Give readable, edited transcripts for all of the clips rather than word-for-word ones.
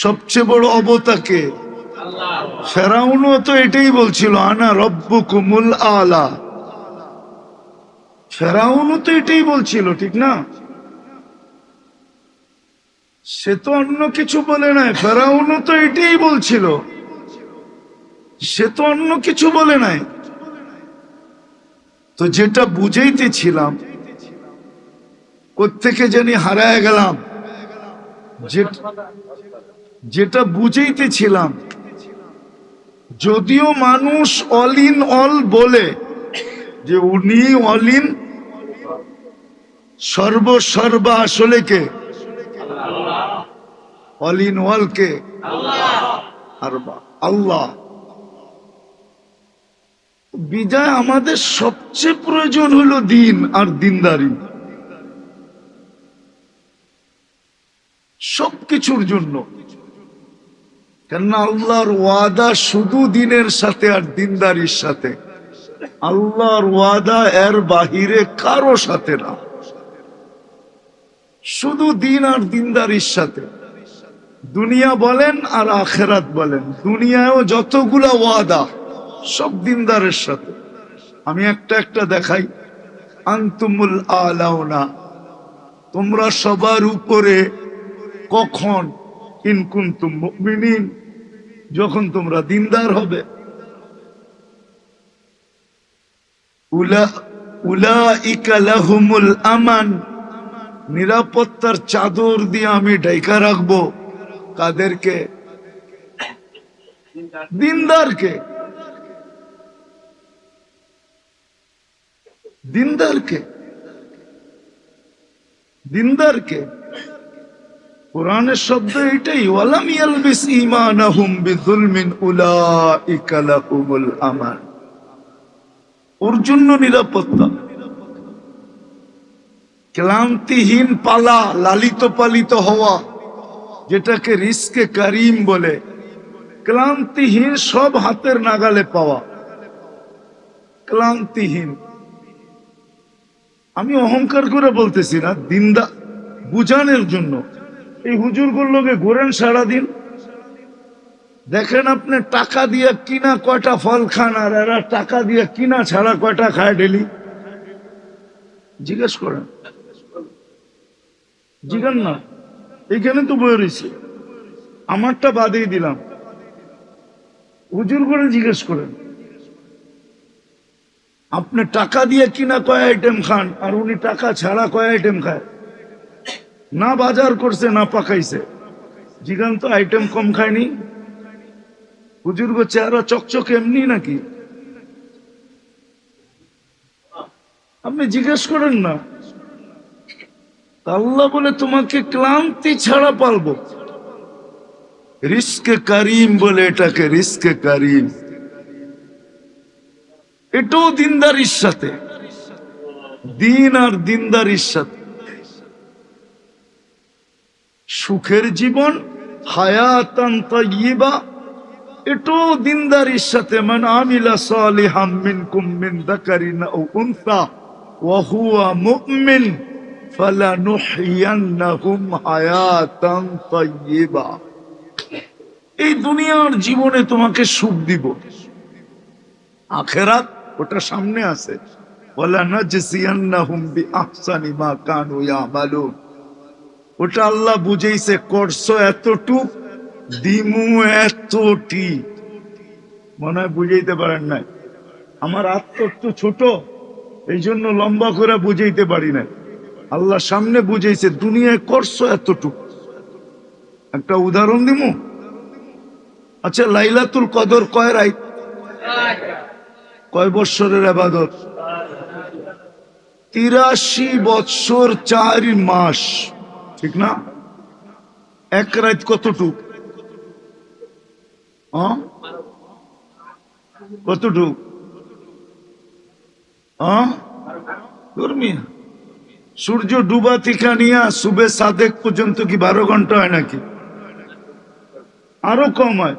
সবচেয়ে বড় অবতাকে? ফেরাউনও তো এটাই বলছিল, আনা রব্বুকুমুল আলা। ফেরাউনও তো এটাই বলছিল, ঠিক না? সে তো অন্য কিছু বলে নাই, ফেরাউনও তো এটাই বলছিল, সে তো অন্য কিছু বলে নাই। তো যেটা বুঝাইতেছিলাম, কোত্থেকে জানি হারায় গেলাম। যেটা বুঝাইতেছিলাম, যদিও মানুষ অল ইন অল বলে যে উনি অল ইন সর্বসর্বা, আসলে কে? অল ইন অল কে? আল্লাহ। বিদায় আমাদের সবচেয়ে প্রয়োজন হলো দিন আর দিনদারি, সবকিছুর জন্য। কেননা আল্লাহর ওয়াদা শুধু দিনের সাথে আর দিনদারির সাথে, আল্লাহর ওয়াদা এর বাহিরে কারো সাথে না, শুধু দিন আর দিনদারির সাথে। দুনিয়া বলেন আর আখেরাত বলেন, দুনিয়ায়ও যতগুলা ওয়াদা সব দিনদারের সাথে। আমি একটা একটা দেখাই। আনতুমুল আলাউনা, তোমরা সবার উপরে। কখন? ইন কুনতুম মুমিনিন, যখন তোমরা দিনদার হবে। উলাইকা লাহুমুল আমান, নিরাপত্তার চাদর দিয়ে আমি ঢাকা রাখবো কাদেরকে? দিনদারকে। দিনদারকে, দিনদারকে। কোরআনের শব্দ এটাই, ওয়ালাম ইয়ালবিস ঈমানাহুম বিযুলমিন উলাইকা লাহুমুল আমান। ওর জন্য নিরাপত্তা। ক্লান্তিহীন পালা, লালিত পালিত হওয়া, যেটাকে রিস্কে কারিম বলে। ক্লান্তিহীন, সব হাতের নাগালে পাওয়া, ক্লান্তিহীন। আমি অহংকার করে বলতেছি না, দিনদার বুঝানোর জন্য। এই হুজুরগুলোকে ঘোরেন সারাদিন, দেখেন আপনি টাকা দিয়ে কিনা কয়টা ফল খান, আর এরা টাকা দিয়ে কিনা ছাড়া কয়টা খায় ডেলি? জিজ্ঞেস করেন, জিজ্ঞেস না। এইখানে তো বয়ে রয়েছে, আমারটা বাদেই দিলাম, হুজুর করে জিজ্ঞেস করেন। আপনি টাকা দিয়ে কিনা কয় আইটেম খান, আর উনি টাকা ছাড়া কয় আইটেম খায়? না বাজার করছে না পাকাইছে, জিগান তো আইটেম কম খায়নি? হুজুর গো চেহারা চকচকে এমনি নাকি? আপনি জিজ্ঞেস করেন না। আল্লাহ বলে তোমাকে ক্লান্তি ছাড়া পালবো। রিস্কে কারিম বলে এটাকে, রিস্কে কারিম। এটাও দিনদারির সাথে, দিন আর দিনদারির সাথে। সুখের জীবন, হায়াতান তাইয়্যিবা, এটাও দিনদারির সাথে। মান আমিলা সালিহাম মিনকুম মিন যাকারিন আও উনসা ওয়া হুয়া মুমিন ফালানুহইয়ান্নাহুম হায়াতান তাইয়্যিবা। এই দুনিয়ার জীবনে তোমাকে সুখ দিব, আখিরাত ওটা সামনে আছে। ওয়ালা নাজসিয়ান্নাহুম বিআহসানি মা কানু ইয়ামালুন, ওটা আল্লাহ বুঝাইছে, করছো এতটুক দিমু এতটি। মনে হয় বুঝাইতে পারেন নাই। আমার আত্ম একটু ছোট, এই জন্য লম্বা করে বুঝাইতে পারি না। আল্লাহ সামনে বুঝাইছে, দুনিয়ায় করছো এতটুক। একটা উদাহরণ দিমু। আচ্ছা, লাইলাতুল কদর কয় রাত? কয় বৎসরের ইবাদত? 83 বৎসর 4 মাস, ঠিক না? এক রাত কতটুক? কতটুক? সূর্য ডুবা থেকে নিয়ে সুবে সাদেক পর্যন্ত কি 12 ঘন্টা হয় নাকি? আরো কম হয়।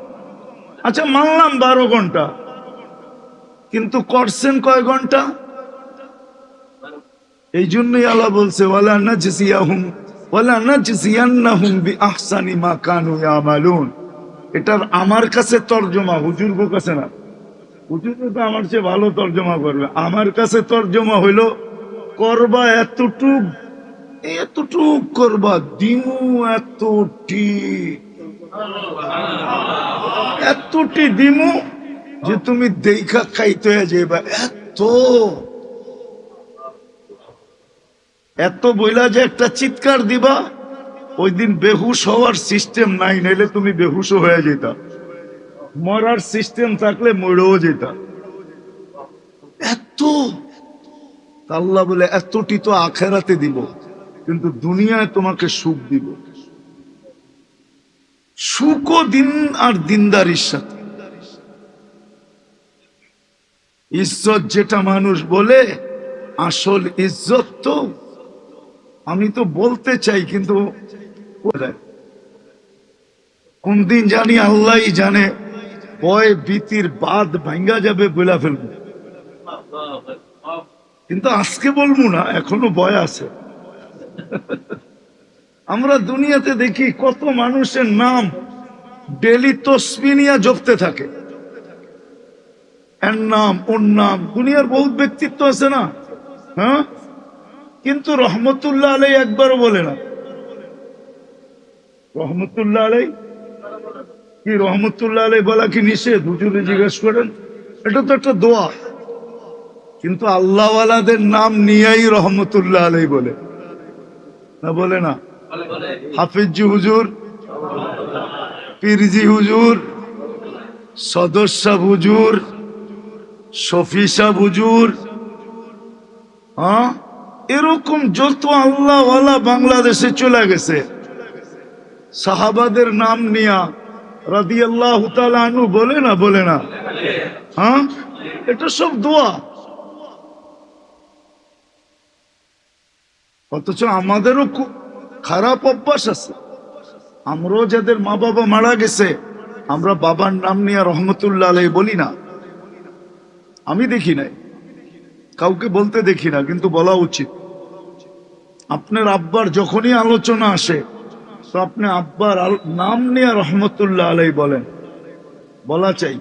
আচ্ছা মানলাম 12 ঘন্টা, কিন্তু করছেন কয় ঘন্টা? এই জন্যই আল্লাহ বলছে ওয়ালা নাজসিয়াহুম ওয়ালা নাজজিয়ান্নাহুম বিআহসানি মা কানু ইয়ামালুন। এটার আমার কাছে তরজমা, হুজুর কাছে না। হুজুর তো আমার চেয়ে ভালো তরজমা করবে। আমার কাছে তরজমা হইল করবা এতটুক, এতটুক করবা, দিমু এতটি, এতটি দিমু যে তুমি দেখা খাইতে হয়ে যাইবা। এত এত বইলা যে একটা চিৎকার দিবা, ওই দিন বেহুশ হওয়ার সিস্টেম নাই, নাইলে তুমি বেহুশ হয়ে যেতা। মরার সিস্টেম থাকলে মরেও যেতা। এত আল্লাহ বলে এতটি তো আখেরাতে দিব, কিন্তু দুনিয়ায় তোমাকে সুখ দিব। সুখও দিন আর দিনদারির সাথে। ইজ্জত যেটা মানুষ বলে, আসল ইজ্জত তো আমি তো বলতে চাই, কিন্তু কোন দিন জানি আল্লাহই জানে, ভয় ভীতির বাদ ভাঙ্গা যাবে বইলা ফেলবো, কিন্তু আজকে বলবো না, এখনো ভয় আছে। আমরা দুনিয়াতে দেখি কত মানুষের নাম ডেলি তসবিহ নিয়ে জপতে থাকে, এর নাম ওর নাম। দুনিয়ার বহুত ব্যক্তিত্ব আছে না, হ্যাঁ, কিন্তু রহমতুল্লাহ আলাই একবারও বলে না। রহমতুল্লাহ আলাই কি, রহমতুল্লাহ আলাই বলা কি নিষেধ? হুজুরে জিজ্ঞেস করেন, এটা তো একটা দোয়া। কিন্তু আল্লাহওয়ালাদের নাম নিয়েই রহমতুল্লাহ আলাই বলে না, বলে না? হাফিজি হুজুর, পীরজি হুজুর, সদস্য হুজুর, শফি সাহ হুজুর, হ্যাঁ, এরকম যত আল্লাহওয়ালা বাংলাদেশে চলে গেছে, সাহাবাদের নাম নিয়া রাদিয়াল্লাহু তাআলা আনহু বলে না, বলে না? হ্যাঁ, এটা সব দোয়া। অথচ আমাদেরও খুব খারাপ অভ্যাস আছে। আমরাও যাদের মা বাবা মারা গেছে, আমরা বাবার নাম নিয়ে রহমতুল্লাহ আলাইহি বলি না। আমি দেখি নাই, কাউকে বলতে দেখি না, কিন্তু বলা উচিত। আপনার আব্বার যখনই আলোচনা আসে, তো আপনি আব্বার নাম নিয়ে রহমতুল্লাহ আলাইহি বলেন। বলা চাই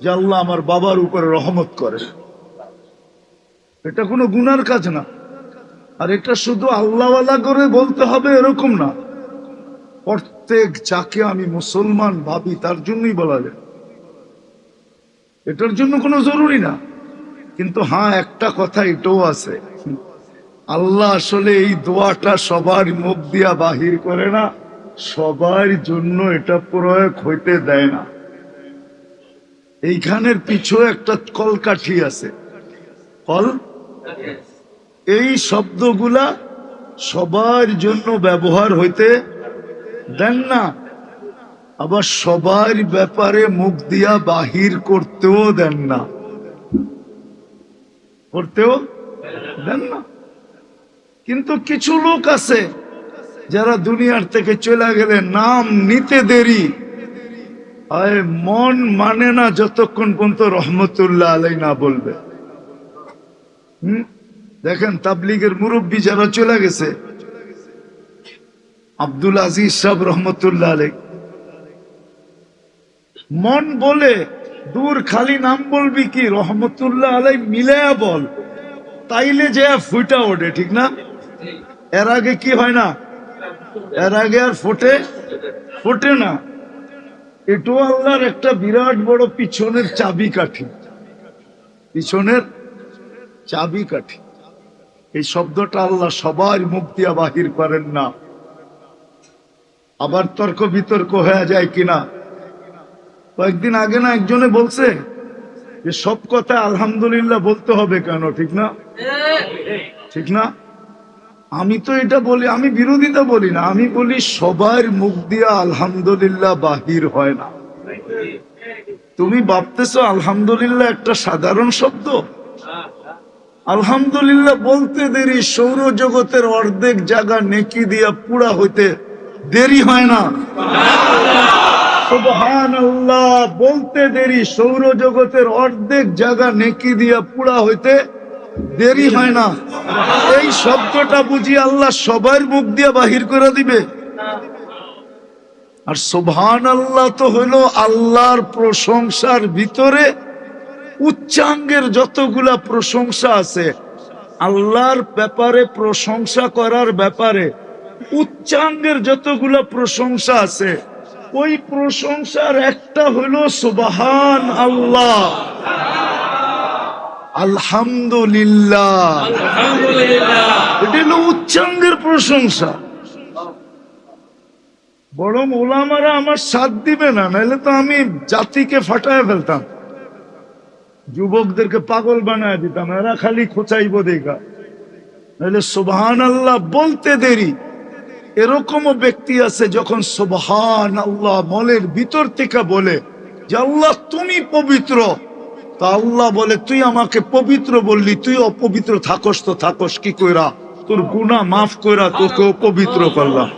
যে আল্লাহ আমার বাবার উপরে রহমত করে। এটা কোনো গুনার কাজ না। আর এটা শুধু আল্লাহওয়ালা করে বলতে হবে এরকম না, প্রত্যেক যাকে আমি মুসলমান ভাবি তার জন্যই বলা যায়। এটার জন্য কোনো জরুরি না। কিন্তু হ্যাঁ, একটা কথা এটাও আছে, আল্লাহ আসলে এই দোয়াটা সবার মুখ দিয়া বাহির করে না, সবার জন্য এটা প্রয়োগ হইতে দেয় না। এইখানের পিছু একটা কলকাঠি আছে, কল। এই শব্দগুলা সবার জন্য ব্যবহার হইতে দেন না, আবার সবার ব্যাপারে মুখ দিয়া বাহির করতেও দেন না, করতেও দেন না। কিন্তু কিছু লোক আছে যারা দুনিয়ার থেকে চলে গেলে নাম নিতে দেরি, আয় মন মানে না যতক্ষণ পর্যন্ত রহমতুল্লাহ আলাই না বলবে। দেখেন তাবলীগের মুরব্বী যারা চলে গেছে, আব্দুল আজিজ সাহেব রহমতুল্লাহ আলাই, মন বলে দূর, খালি নাম বলবি কি রহমতুল্লাহ আলাই মিলায়া বল, তাইলে যে ফুটা ওঠে, ঠিক না? এর আগে কি হয় না, এর আগে আর ফোটে না। এটাও আল্লাহর একটা বিরাট বড় পিছনের চাবি কাঠি, পিছনের চাবি কাঠি। এই শব্দটা আল্লাহ সবার মুখ দিয়া বাহির করেন না। আবার তর্ক বিতর্ক হয়ে যায় কিনা। কয়েকদিন আগে না একজনে বলছে যে সব কথা আলহামদুলিল্লাহ বলতে হবে কেন, ঠিক না? ঠিক না? আমি তো এটা বলি, আমি বিরোধিতা বলি না, আমি বলি সবার মুখ দিয়া আলহামদুলিল্লাহ বাহির হয় না। তুমি ভাবতেছো আলহামদুলিল্লাহ একটা সাধারণ শব্দ? আলহামদুলিল্লাহ বলতে দেরি সৌরজগতের অর্ধেক জায়গা নেকি দিয়া পুরা হইতে দেরি হয় না। সুবহানাল্লাহ বলতে দেরি সৌরজগতের অর্ধেক জায়গা নেকি দিয়া পুরা হইতে দেরি হয় না। এই শব্দটা বুঝি আল্লাহ সবার মুখ দিয়ে বাহির করে দিবে। আর সুবহানাল্লাহ তো হইল আল্লাহর প্রশংসার ভিতরে উচ্চাঙ্গের যতগুলা প্রশংসা আছে, আল্লাহর ব্যাপারে প্রশংসা করার ব্যাপারে উচ্চাঙ্গের যতগুলা প্রশংসা আছে, ওই প্রশংসার একটা হলো সুবহান আল্লাহ, আলহামদুলিল্লাহ। এটা হলো উচ্চাঙ্গের প্রশংসা। বরং ওলামারা আমার সাথ দিবে না, নাহলে তো আমি জাতিকে ফাটায় ফেলতাম, যুবকদেরকে পাগল বানায় দিতাম, এরা খালি খোঁচাইব দেখা। নাহলে সুবহান আল্লাহ বলতে দেরি। এরকমও ব্যক্তি আছে যখন সুবহান আল্লাহ মনের ভিতর থেকে বলে যে আল্লাহ তুমি পবিত্র, তা আল্লাহ বলে তুই আমাকে পবিত্র বললি, তুই অপবিত্র থাকস তো থাকস কি কইরা, তোর গুনাহ মাফ কইরা তোকে পবিত্র করলাম।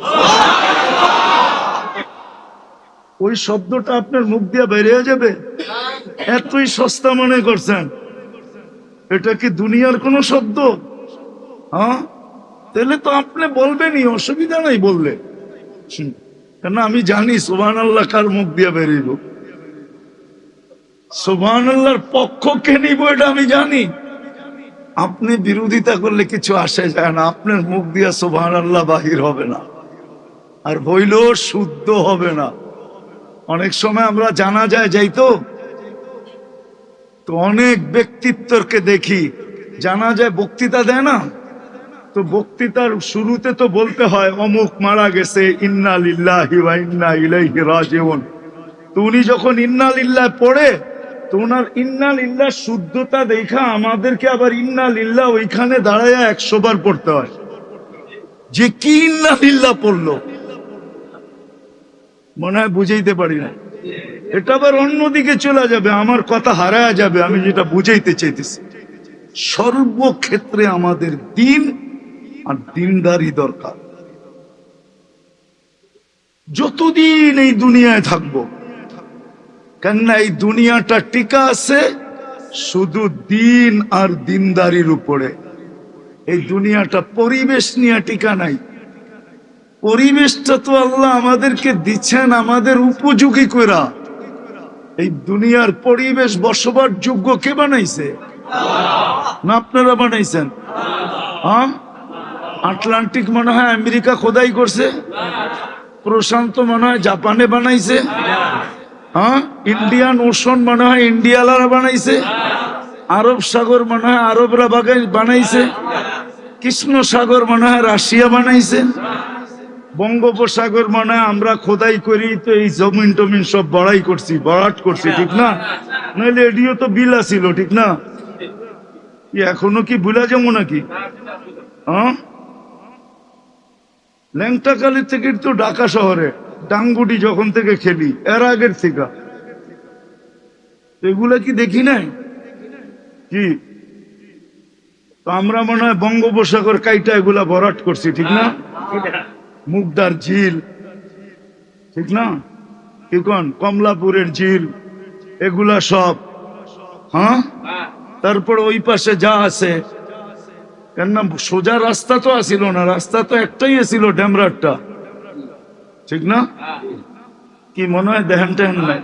ওই শব্দটা আপনার মুখ দিয়ে বেরিয়ে যাবে? এতই সস্তা মনে করছেন? এটা কি দুনিয়ার কোন শব্দ? হ্যাঁ, তাহলে তো আপনি বলবেনই, অসুবিধা নাই বললে। কেন আমি জানি সুবহানাল্লাহ কার মুখ দিয়ে বেরিয়ে, সুবহানাল্লাহর পক্ষ কে নিব এটা আমি জানি। আপনি বিরোধিতা করলে কিছু আসে যায় না, আপনার মুখ দিয়ে সুবহানাল্লাহ বাহির হবে না, আর হইলেও শুদ্ধ হবে না। অনেক সময় আমরা জানাজায় যাইতো, তো অনেক ব্যক্তিত্বকে দেখি জানাজায় বক্তৃতা দেয় না, তো বক্তৃতার শুরুতে তো বলতে হয় অমুক মারা গেছে, ইন্না লিল্লাহি ওয়া ইন্না ইলাইহি রাজিউন। তো উনি যখন ইন্না লিল্লাহ পড়ে, তো ওনার ইন্না লিল্লাহ শুদ্ধতা দেখা আমাদেরকে আবার ইন্না লিল্লাহ ওইখানে দাঁড়ায় 100 বার পড়তে হয়, যে কি ইন্না লিল্লাহ পড়লো মনে হয় বুঝাইতে পারি না। এটা আবার অন্যদিকে চলে যাবে, আমার কথা হারায় যাবে। আমি যেটা বুঝাইতে চাইতেছি, সর্বক্ষেত্রে আমাদের দিন আর দিনদারি দরকার। যতদিন এই দুনিয়ায় থাকবো, কেননা এই দুনিয়াটা টিকা আছে শুধু দিন আর দিনদারির উপরে। এই দুনিয়াটা পরিবেশ নিয়ে টিকা নাই। পরিবেশটা তো আল্লাহ আমাদেরকে দিচ্ছেন আমাদের উপযোগী কইরা। এই দুনিয়ার পরিবেশ বসবার যোগ্য কে বানাইছে? না আপনারা বানাইছেন? হ্যাঁ, আটলান্টিক মনে হয় আমেরিকা খোদাই করছে, প্রশান্ত মনে হয় জাপানে বানাইছে, হ্যাঁ, ইন্ডিয়ান ওশন মনে হয় ইন্ডিয়ালারা বানাইছে, আরব সাগর মনে হয় আরবরা বানাইছে, কৃষ্ণ সাগর মনে হয় রাশিয়া বানাইছে, বঙ্গোপসাগর মনে হয় আমরা খোদাই করি, তো এই জমিন টমিন সব বড়াই করছি, বরাট করছি, ঠিক না? নাহলে এডিও তো বিলা ছিল, ঠিক না? এখনো কি ভুলা যাবো নাকি? হ্যাঁ, ল্যাংটাকালি থেকে তো ঢাকা শহরে ডাঙ্গুটি যখন থেকে খেলি, এর আগের থেকে এগুলা কি দেখি নাই কি? তো আমরা মনে হয় বঙ্গোপসাগর কাইটা এগুলা ভরাট করছি, ঠিক না? মুগদার ঝিল, ঠিক না? কি কোন কমলাপুরের ঝিল, এগুলা সব। হ্যাঁ, তারপর ওই পাশে যা আছে, কেননা সোজা রাস্তা তো আসিল না, রাস্তা তো একটাই ছিল, ড্যামরাটটা, ঠিক না? কি মনে হয় দেখেন টেহেন নাই?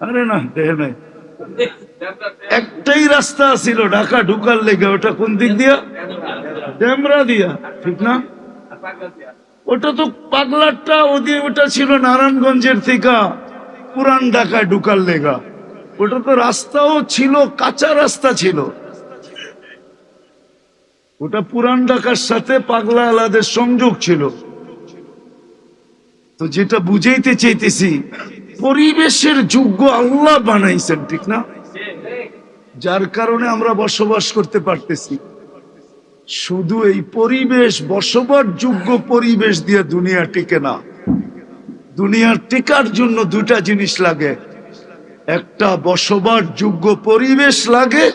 আরে না, দেখে নাই। একটাই রাস্তা ছিল ঢাকা ঢুকার লেগে, ওটা কোন দিক দিয়া? ড্যামরা দিয়া, ঠিক না? ওটা তো পাগলাটটা, ওটা ছিল নারায়ণগঞ্জের থেকে পুরান ঢাকায় ঢুকার লেগা। ওটা তো রাস্তাও ছিল, কাঁচা রাস্তা ছিল। ওটা পুরান ঢাকার সাথে পাগলা আলাদের সংযোগ ছিল। তো যেটা বুঝাইতে চাইতেছি, পরিবেশের যোগ্য আল্লাহ বানাইছেন, ঠিক না? যার কারণে আমরা বসবাস করতে পারতেছি। শুধু এই পরিবেশ, বসবার যোগ্য পরিবেশ দিয়ে দুনিয়া টিকে না। দুনিয়ার টিকার জন্য দুটা জিনিস লাগে, একটা বসবার যোগ্য পরিবেশ লাগে,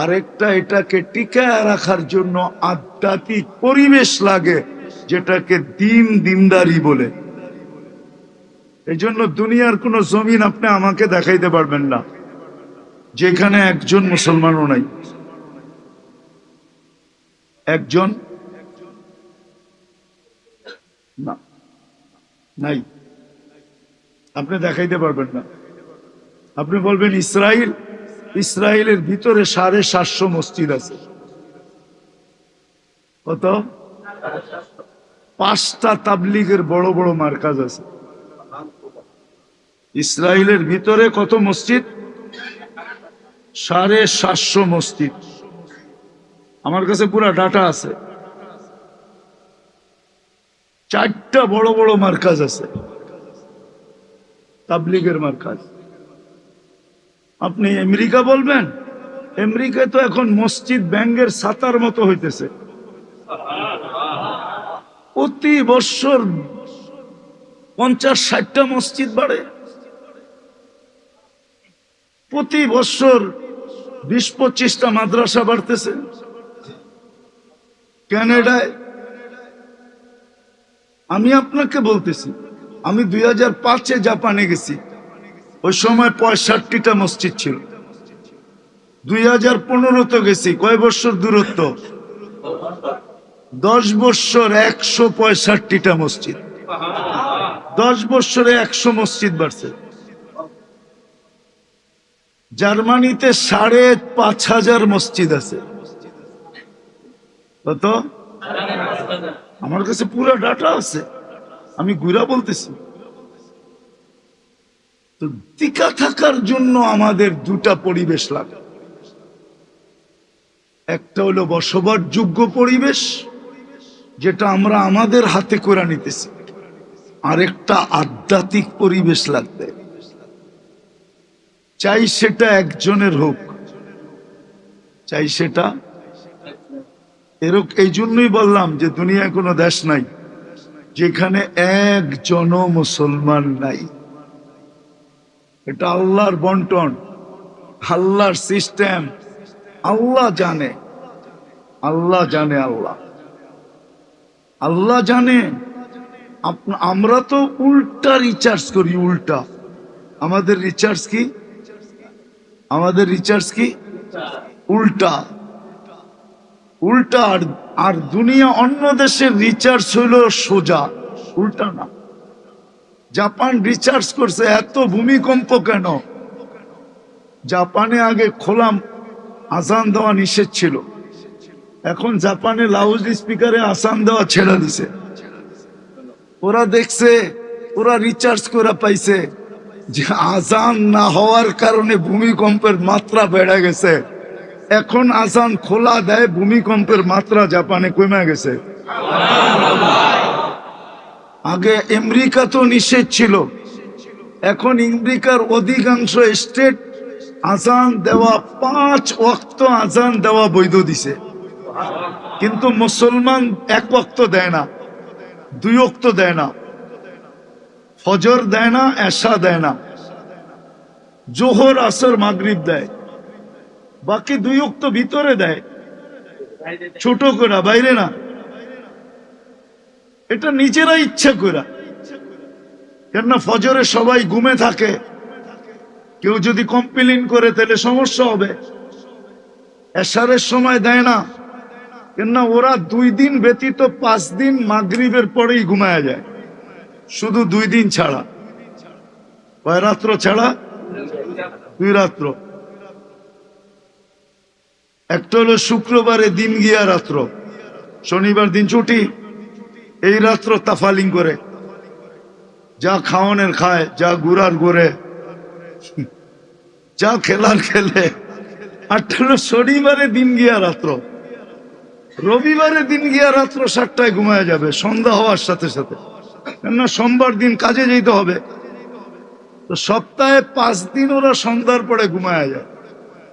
আর একটা এটাকে টিকায় রাখার জন্য আধ্যাত্মিক পরিবেশ লাগে, যেটাকে দিনদারি বলে। এই জন্য দুনিয়ার কোন জমিন আপনি আমাকে দেখাইতে পারবেন না যেখানে একজন মুসলমানও নাই। একজন না, নাই, আপনি দেখাইতে পারবেন না। আপনি বলবেন ইসরায়েল, ইসরায়েলের ভিতরে 750 মসজিদ আছে। কত? 5টা তাবলীগের বড় বড় মার্কাজ আছে। ইসরায়েলের ভিতরে কত মসজিদ? 750 মসজিদ। আমার কাছে পুরা ডাটা আছে। 4টা বড় বড় মার্কাজ আছে, তাবলীগের মার্কাজ। আপনি আমেরিকা বলবেন, আমেরিকায় তো এখন মসজিদ ব্যাঙ্গের ছাতার মতো হইতেছে। প্রতি বছর 50-60টা মসজিদ বাড়ে, প্রতি বছর 20-25টা মাদ্রাসা বাড়তেছে। কানাডায়, আমি আপনাকে বলতেছি, আমি 2005-এ জাপানে গেছি, ওই সময় 65টা মসজিদ ছিল। 2015-তে গেছি, কয় বছর দূরত্ব? 10 বছর 165টা মসজিদ। 10 বছরে 100 মসজিদ বাড়ছে। জার্মানিতে 5,500 মসজিদ আছে। কত? আমার কাছে পুরো ডাটা আছে, আমি ঘুরা বলতেছি। তো টিকা থাকার জন্য আমাদের 2টা পরিবেশ লাগে। একটা হলো বসবাস যোগ্য পরিবেশ, যেটা আমরা আমাদের হাতে করে নিতেছি। আরেকটা আধ্যাত্মিক পরিবেশ লাগবে, চাই সেটা একজনের হোক, চাই সেটা এরকম। এই জন্যই বললাম যে দুনিয়ায় কোনো দেশ নাই যেখানে একজনও মুসলমান নাই। এটা আল্লাহর বন্টন, আল্লাহর সিস্টেম। আল্লাহ জানে, আল্লাহ জানে, আল্লাহ আল্লাহ জানে। আমরা তো উল্টা রিচার্জ করি, উল্টা। আমাদের রিচার্জ কি? আমাদের রিচার্জ কি? উল্টা, উল্টা। আর দুনিয়া অন্য দেশের রিচার্জ হইল সোজা, উল্টা না। জাপান রিচার্জ করছে, এত ভূমিকম্প কেন? জাপানে আগে খোলা আজান দেওয়া নিষেধ ছিল, এখন জাপানে লাউড স্পিকারে আজান দেওয়া ছেড়ে দিছে। ওরা দেখছে, ওরা রিচার্জ করে পাইছে যে আজান না হওয়ার কারণে ভূমিকম্পের মাত্রা বেড়ে গেছে। এখন আজান খোলা দেয়, ভূমিকম্পের মাত্রা জাপানে কমে গেছে। আগে আমেরিকা তো নিষেধ ছিল, এখন আমেরিকার অধিকাংশ স্টেট আজান দেওয়া 5 ওয়াক্ত আজান দেওয়া বৈধ দিছে। কিন্তু মুসলমান 1 ওয়াক্ত দেয় না, 2 ওয়াক্ত দেয় না, ফজর দেয় না, এশা দেয় না, জোহর আসর মাগরিব দেয়, বাকি 2 ওয়াক্ত ভিতরে দেয়, ছোট করে, বাইরে না। এটা নিজেরা ইচ্ছা করে, কেননা ফজরে সবাই ঘুমে থাকে, কেউ যদি কমপ্লেইন করে তাহলে সমস্যা হবে। এশারের সময় দেয় না, কেননা ওরা 2 দিন ব্যতীত 5 দিন মাগরিবের পরেই ঘুমায় যায়, শুধু 2 দিন ছাড়া। কয় রাত্র ছাড়া? 2 রাত্র। একটা হলো শুক্রবারে দিন গিয়া রাত্র, শনিবার দিন ছুটি, এই রাত্র তাফালিং করে, যা খাওয়ানের খায়, যা ঘুরার ঘুরে, যা খেলার খেলে। আর হলো শনিবারে দিন গিয়া রাত্র, রবিবারে দিন গিয়া রাত্র 7টায় ঘুমায় যাবে সন্ধ্যা হওয়ার সাথে সাথে, কেননা সোমবার দিন কাজে যেতে হবে। তো সপ্তাহে 5 দিন ওরা সন্ধ্যার পরে ঘুমায় যায়।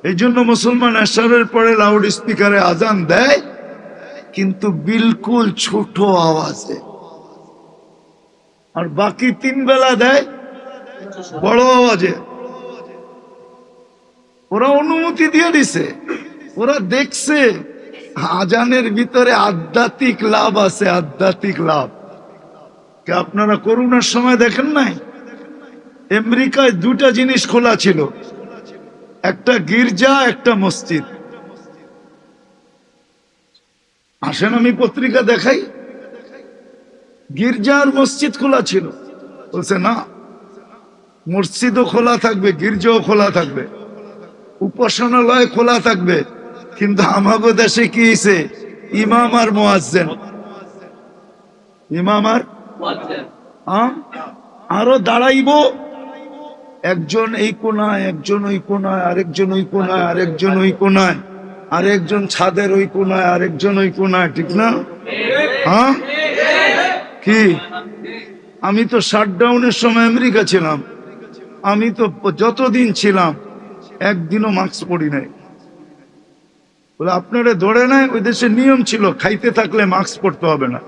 এই জন্য মুসলমান এশারের পরে লাউড স্পিকারে আজান দেয়, কিন্তু বিলকুল ছোট আওয়াজে। আর বাকি 3 বেলা দেয় বড় আওয়াজে। ওরা অনুমতি দিয়ে দিছে, ওরা দেখছে আজানের ভিতরে আধ্যাত্মিক লাভ আছে, আধ্যাত্মিক লাভ। কে আপনারা করোনার সময় দেখেন নাই? আমেরিকায় 2টা জিনিস খোলা ছিল, একটা গির্জা, একটা মসজিদ। আসেন আমি পত্রিকা দেখাই, গির্জার মসজিদ খোলা ছিল। বলছে না, মসজিদও খোলা থাকবে, গির্জাও খোলা থাকবে, উপাসনালয় খোলা থাকবে, কিন্তু আমাগো দেশে কি হয়েছে? ইমাম আর মুয়াজ্জিন, ইমাম আর আরো দাঁড়াইবো, একজন এই কোনায়, একজন ওই কোনায়, আরেকজন ওই কোনায়, আরেকজন ওই কোনায়, আরেকজন ছাদের ওই কোনায়, আরেকজন ওই কোনায়, ঠিক না? হ্যাঁ কি? আমি তো শাটডাউনের সময় আমেরিকা ছিলাম, আমি তো যতদিন ছিলাম একদিনও মাস্ক পরি নাই। বলে আপনারা ধরে নাই, ওই দেশের নিয়ম ছিল খাইতে থাকলে মাস্ক পরতে হবে না।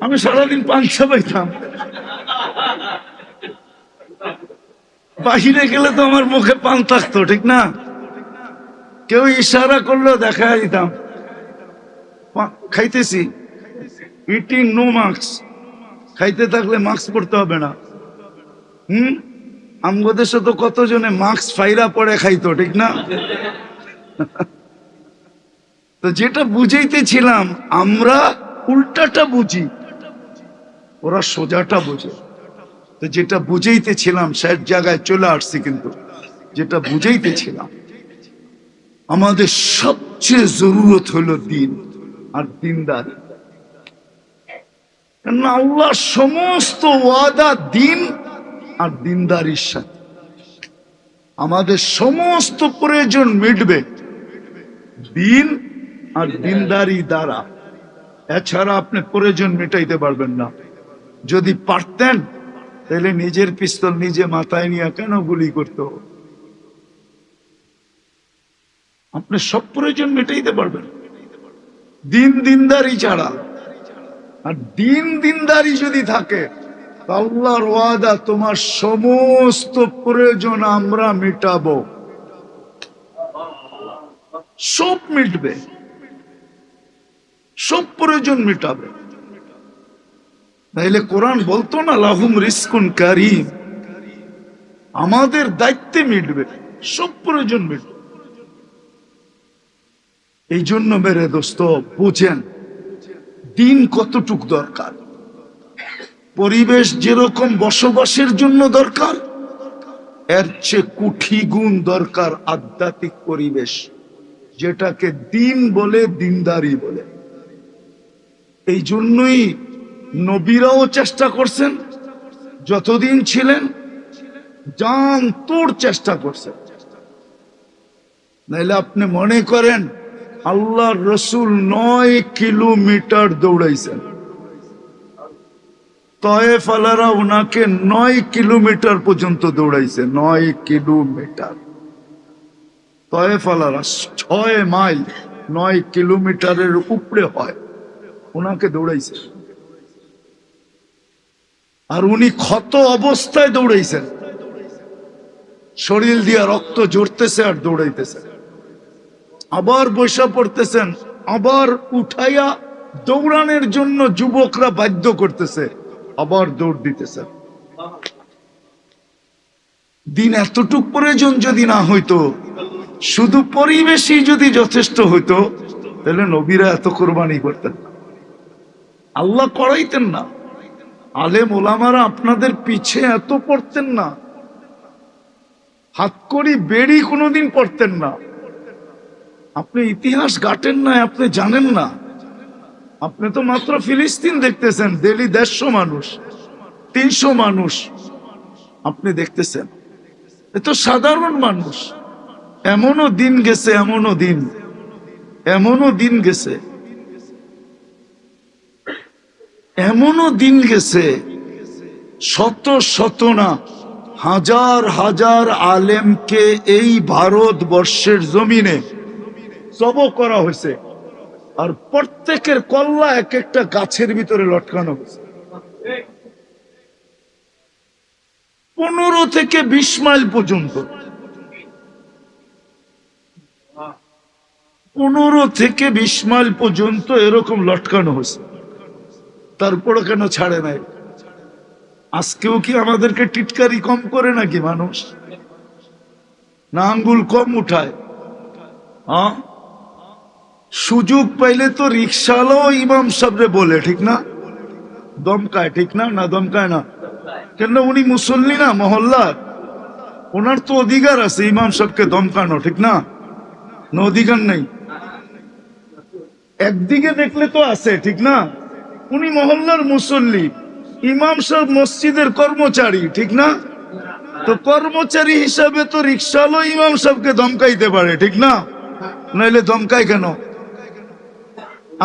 আমি সারাদিন পান চাবাইতাম, বাহিরে গেলে তো আমার মুখে পান থাকতো, ঠিক না? কেউ ইশারা করলেও দেখা দিতাম খাইতেছি, ইটিং নো মাস্ক, খাইতে থাকলে মাস্ক পরতে হবে না। আমগো দেশে তো কতজনে মাস্ক ফাইরা পরে খাইতো, ঠিক না? তো যেটা বুঝাইতেছিলাম, আমরা উল্টাটা বুঝি, ওরা সোজাটা বুঝে। তো যেটা বুঝাইতেছিলাম সেই জায়গায় চলে আসছি, কিন্তু যেটা বুঝাইতেছিলাম, আমাদের সবচেয়ে জরুরত হলো দিন আর দিনদারি। কেননা আল্লাহ সমস্ত ওয়াদা দিন আর দিনদারির সাথে। আমাদের সমস্ত প্রয়োজন মিটবে দিন আর দিনদারি দ্বারা, এছাড়া আপনি প্রয়োজন মেটাইতে পারবেন না। যদি পারতেন তাহলে নিজের পিস্তল নিজে মাথায় নিয়ে কেন গুলি করতো? আপনি সব প্রয়োজন মেটাইতে পারবেন দিন দিনদারি ছাড়া। আর দিন দিনদারি যদি থাকে, আল্লাহর ওয়াদা তোমার সমস্ত প্রয়োজন আমরা মেটাবো, সব মিটবে, সব প্রয়োজন মেটাবে। তাইলে কোরআন বলতো না লাহুম রিজকুন কারীম, আমাদের দায়িত্বে মিটবে, সব প্রয়োজন মিটবে। এই জন্য মেরে দোস্ত বুঝেন দিন কতটুক দরকার। পরিবেশ যেরকম বসবাসের জন্য দরকার, এর চেয়ে কোটি গুণ দরকার আধ্যাত্মিক পরিবেশ, যেটাকে দিন বলে, দিনদারি বলে। এই জন্যই নবীরাও চেষ্টা করছেন, যতদিন ছিলেন জান তোর চেষ্টা করছেন। নাইলে আপনি মনে করেন আল্লাহর রসুল 9 কিলোমিটার দৌড়াইছেন, তয়েফ আলারা ওনাকে 9 কিলোমিটার পর্যন্ত দৌড়াইছে। 9 কিলোমিটার তয়েফ আলারা, 6 মাইল, 9 কিলোমিটারের উপরে হয়, ওনাকে দৌড়াইছে। আর উনি ক্ষত অবস্থায় দৌড়াইছেন, শরীর দিয়ে রক্ত ঝরতেছে আর দৌড়াইতেছে, আবার বৈশা পড়তেছেন, আবার উঠাইয়া দৌড়ানোর জন্য যুবকরা বাধ্য করতেছে, আবার দৌড় দিতেছে। দিন এতটুক প্রয়োজন যদি না হইতো, শুধু পরিবেশই যদি যথেষ্ট হইতো, তাহলে নবীরা এত কোরবানি করতেন না, আল্লাহ করাইতেন না, আলেম ওলামারা আপনাদের পিছে এত পড়তেন না, হাত করি বেড়ি কোনোদিন পড়তেন না। আপনি ইতিহাস ঘাটেন না, আপনি জানেন না। আপনি তো মাত্র ফিলিস্তিন দেখতেছেন, দিল্লি 150 মানুষ, 300 মানুষ আপনি দেখতেছেন, এ তো সাধারণ মানুষ। এমনও দিন গেছে, এমনও দিন গেছে, এমনও দিন গেছে, শত শত না হাজার হাজার আলেমকে এই ভারতবর্ষের জমিনে জবো করা হয়েছে, আর প্রত্যেকের কল্লা এক একটা গাছের ভিতরে লটকানো হয়েছে। 15 থেকে 20 মাইল পর্যন্ত, 15 থেকে 20 মাইল পর্যন্ত এরকম লটকানো হয়েছে। তারপরে কেন ছাড়ে নাই? আজকেও কি আমাদেরকে টিটকারি কম করে নাকি মানুষ? না আঙ্গুল কম উঠায়? সুযোগ পাইলে তো রিক্সাওয়ালাও ইমাম সাহেবরে বলে, ঠিক না? দমকায়, ঠিক না? না দমকায় না? কেন? উনি মুসল্লি না মহল্লার, ওনার তো অধিকার আছে ইমাম সাহেবকে দমকানো, ঠিক না? না অধিকার নেই? একদিকে দেখলে তো আছে, ঠিক না? উনি মহল্লার মুসল্লি, ইমাম সাহেব মসজিদের কর্মচারী, ঠিক না? তো কর্মচারী হিসাবে তো রিক্সাওয়ালা ইমাম সাহেবকে দমকাইতে পারে, ঠিক না? নাইলে দমকায় কেন?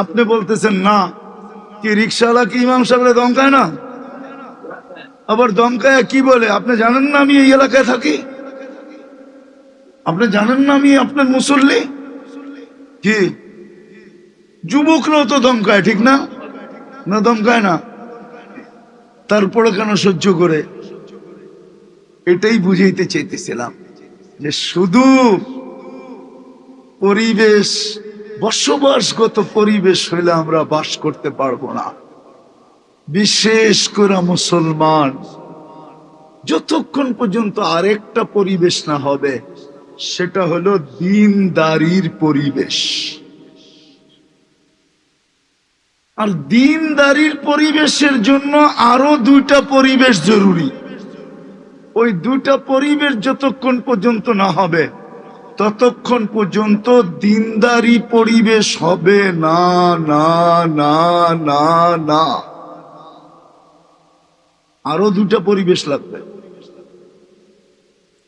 আপনি বলতেছেন না, কি রিক্সাওয়ালা কি ইমাম সাহেবরে দমকায় না? আবার দমকায় কি বলে? আপনি জানেন না আমি এই এলাকায় থাকি? আপনি জানেন না আমি আপনার মুসল্লি? কি যুবকরাও তো দমকায়, ঠিক না? না দমকায় না? তারপরে কেন সহ্য করে? এটাই বুঝাইতে চাইতেছিলাম যে শুধু পরিবেশ, বসবাসগত পরিবেশ হইলে আমরা বাস করতে পারবো না। বিশেষ করে মুসলমান যতক্ষণ পর্যন্ত আরেকটা পরিবেশ না হবে, সেটা হলো দ্বীনদারির পরিবেশ। আর দ্বীনদারির পরিবেশের জন্য আরো দুইটা পরিবেশ জরুরি। ওই দুইটা পরিবেশ যতক্ষণ পর্যন্ত না হবে, ততক্ষণ পর্যন্ত দ্বীনদারি পরিবেশ হবে না, না, না, না, না। আরো দুটা পরিবেশ লাগবে,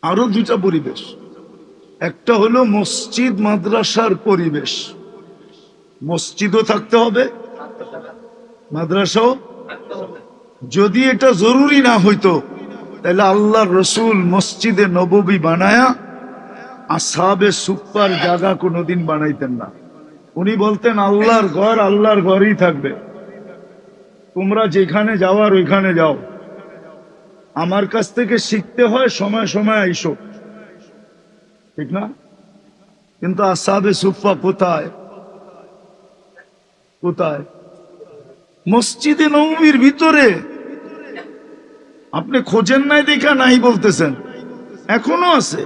আরো দুটা পরিবেশ। একটা হলো মসজিদ মাদ্রাসার পরিবেশ, মসজিদও থাকতে হবে, মাদ্রাসাও। যদি এটা জরুরি না হইতো, তাহলে আল্লাহর রসুল মসজিদে নববী বানায়া আসহাবে সুপ্পার জায়গা কোনোদিন বানাইতেন না। উনি বলতেন আল্লাহর ঘর আল্লাহর ঘরই থাকবে, তোমরা যেখানে যাওয়ার ওইখানে যাও, আমার কাছ থেকে শিখতে হয় সময় সময় আইসো, ঠিক না? কিন্তু আসহাবে সুফা কোথায়? কোথায়? মসজিদে নববীর ভিতরে। আপনি খোঁজেন নাই দেখা নাই বলতেছেন, এখনো আছে।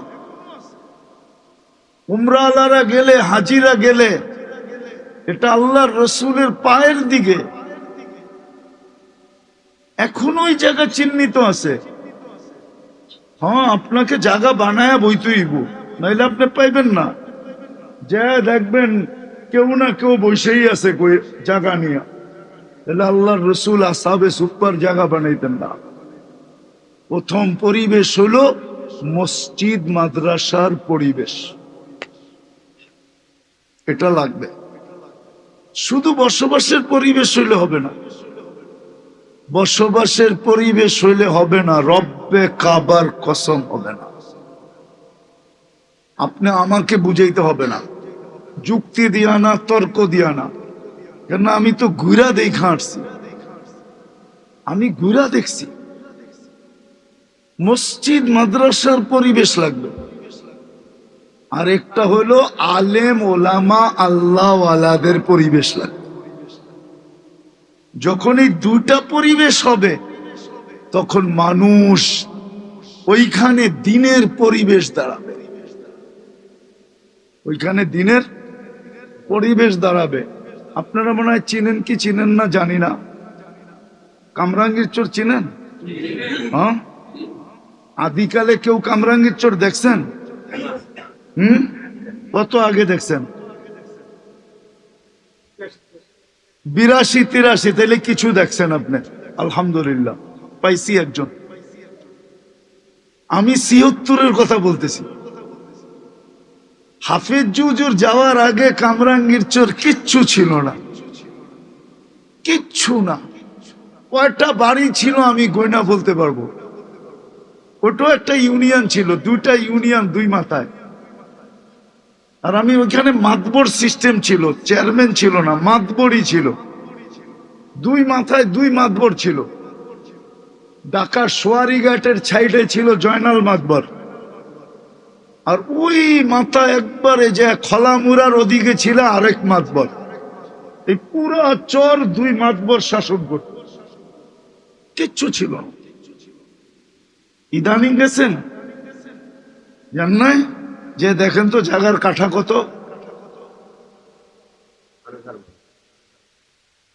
উমরাওয়ালারা গেলে, হাজিরা গেলে, এটা আল্লাহর রসুলের পায়ের দিকে এখনো ওই জায়গা চিহ্নিত আছে। হ্যাঁ, আপনাকে জায়গা বানায় বইতেইব, নাইলে আপনি পাইবেন না। যা দেখবেন কেউ না কেউ বসেই আছে জায়গা নিয়ে। তাহলে আল্লাহর রসুল আসহাবে সুফার জায়গা বানাইতেন না। প্রথম পরিবেশ হলো মসজিদ মাদ্রাসার পরিবেশ, এটা লাগবে। শুধু বসবাসের পরিবেশ হইলে হবে না, বসবাসের পরিবেশ হইলে হবে না, রব্বে কাবার কসম হবে না। আপনি আমাকে বুঝাইতে হবে না, যুক্তি দিয়া না, তর্ক দিয়া না, কেন আমি তো ঘুরা দেখা আসছি, আমি ঘুরা দেখছি। মসজিদ মাদ্রাসার পরিবেশ লাগবে। আর একটা হলো আলেম ওলামা আল্লাহওয়ালাদের পরিবেশ লাগবে। যখন এই দুটা পরিবেশ হবে, তখন মানুষ ওইখানে দ্বীনের পরিবেশ দাঁড়াবে, ওইখানে দ্বীনের পরিবেশ দাঁড়াবে। আপনারা মনে হয় চিনেন কি চিনেন না জানি না, কামরাঙ্গীর চোর চিনেন? হ্যাঁ, আদিকালে কেউ কামরাঙ্গীর চোর দেখছেন? কত আগে দেখছেন? 82-83, তাহলে কিছু দেখছেন আপনি, আলহামদুলিল্লাহ পাইছি একজন। আমি 76-এর কথা বলতেছি। হাফেজ হুজুর যাওয়ার আগে কামরাঙ্গীর চোর কিচ্ছু ছিল না, কিচ্ছু না। কয়টা বাড়ি ছিল আমি গয়না বলতে পারবো। ওটাও একটা ইউনিয়ন ছিল, দুইটা ইউনিয়ন দুই মাথায়। আর আমি ওইখানে মাতবর সিস্টেম ছিল, চেয়ারম্যান ছিল না, মাতবরই ছিল। দুই মাথায় দুই মাতবর ছিল। ঢাকার সোয়ারিঘাটের সাইডে ছিল জয়নাল মাতবর, আর ওই মাথা একবারে যে খলামুরার ওদিকে ছিল আরেক মাতবর। এই পুরা চর দুই মাতবর শাসন করত, কিচ্ছু ছিল না। ইদানিং গেছেন জান নাই? যে দেখেন তো জায়গার কাঠা কত।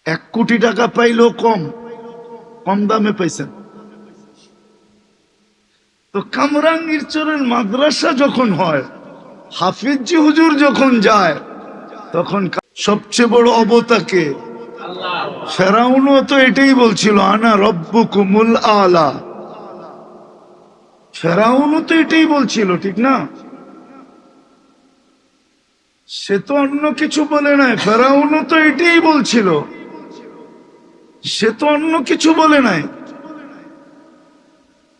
1 কোটি টাকা পাইলেও কম কম দামে পাইছেন। তো কামরাঙ্গীর চরের মাদ্রাসা যখন হয়, হাফিজি হুজুর যখন যায়, তখন সবচেয়ে বড় অবতাকে ফেরাউনও তো এটাই বলছিল, আনা রব্বুকুমুল আলা। ফেরাউনও তো এটাই বলছিল, ঠিক না? সে তো অন্য কিছু বলে নাই, ফেরাউনও তো এটাই বলছিল, সে তো অন্য কিছু বলে নাই।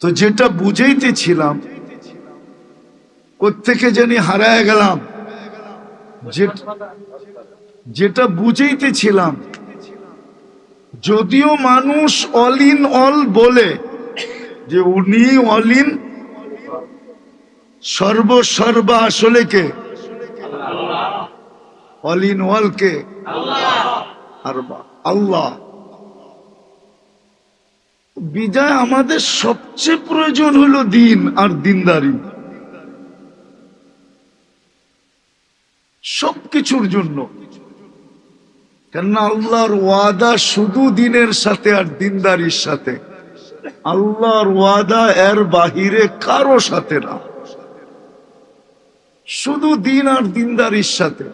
তো যেটা বুঝাইতেছিলাম, কোত্থেকে জানি হারায় গেলাম, যেটা বুঝাইতেছিলাম, যদিও মানুষ অল ইন অল বলে যে উনি অল ইন সর্বসর্বা, আসলে কে? অল ইন অল কে? আল্লাহ। বিজয় আমাদের সবচেয়ে প্রয়োজন হলো দিন আর দিনদারি, সবকিছুর জন্য। কেননা আল্লাহর ওয়াদা শুধু দিনের সাথে আর দিনদারির সাথে, আল্লাহর ওয়াদা এর বাহিরে কারো সাথে না, শুধু দিন আর দিনদারির সাথে।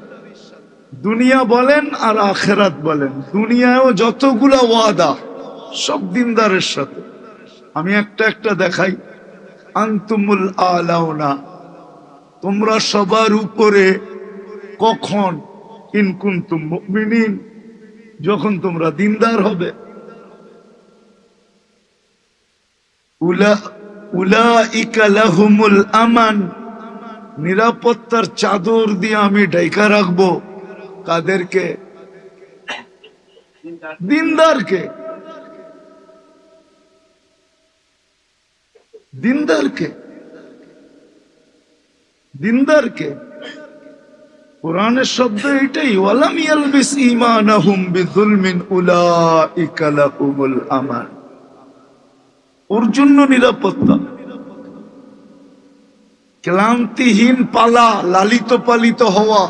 দুনিয়া বলেন আর আখেরাত বলেন, দুনিয়ায়ও যতগুলা ওয়াদা সব দিনদারের সাথে। আমি একটা দেখাই, আনতুমুল আলাউনা, তোমরা সবার উপরে কখন? ইন কুনতুম মুমিনিন, যখন তোমরা দিনদার হবে। উলাইকা লাহুমুল আমান, নিরাপত্তার চাদর দিয়ে আমি ঢাকা রাখবো কাদেরকে? দিনদারকে। দিনদারকে, দিনদারকে। কোরআনের শব্দ এটাই, ওয়ালাম ইয়ালবিস ঈমানাহুম বিযুলমিন উলাইকা লাহুমুল আমান। ওর জন্য নিরাপত্তা। ক্লান্তিহীন পালা, লালিত পালিত হওয়া,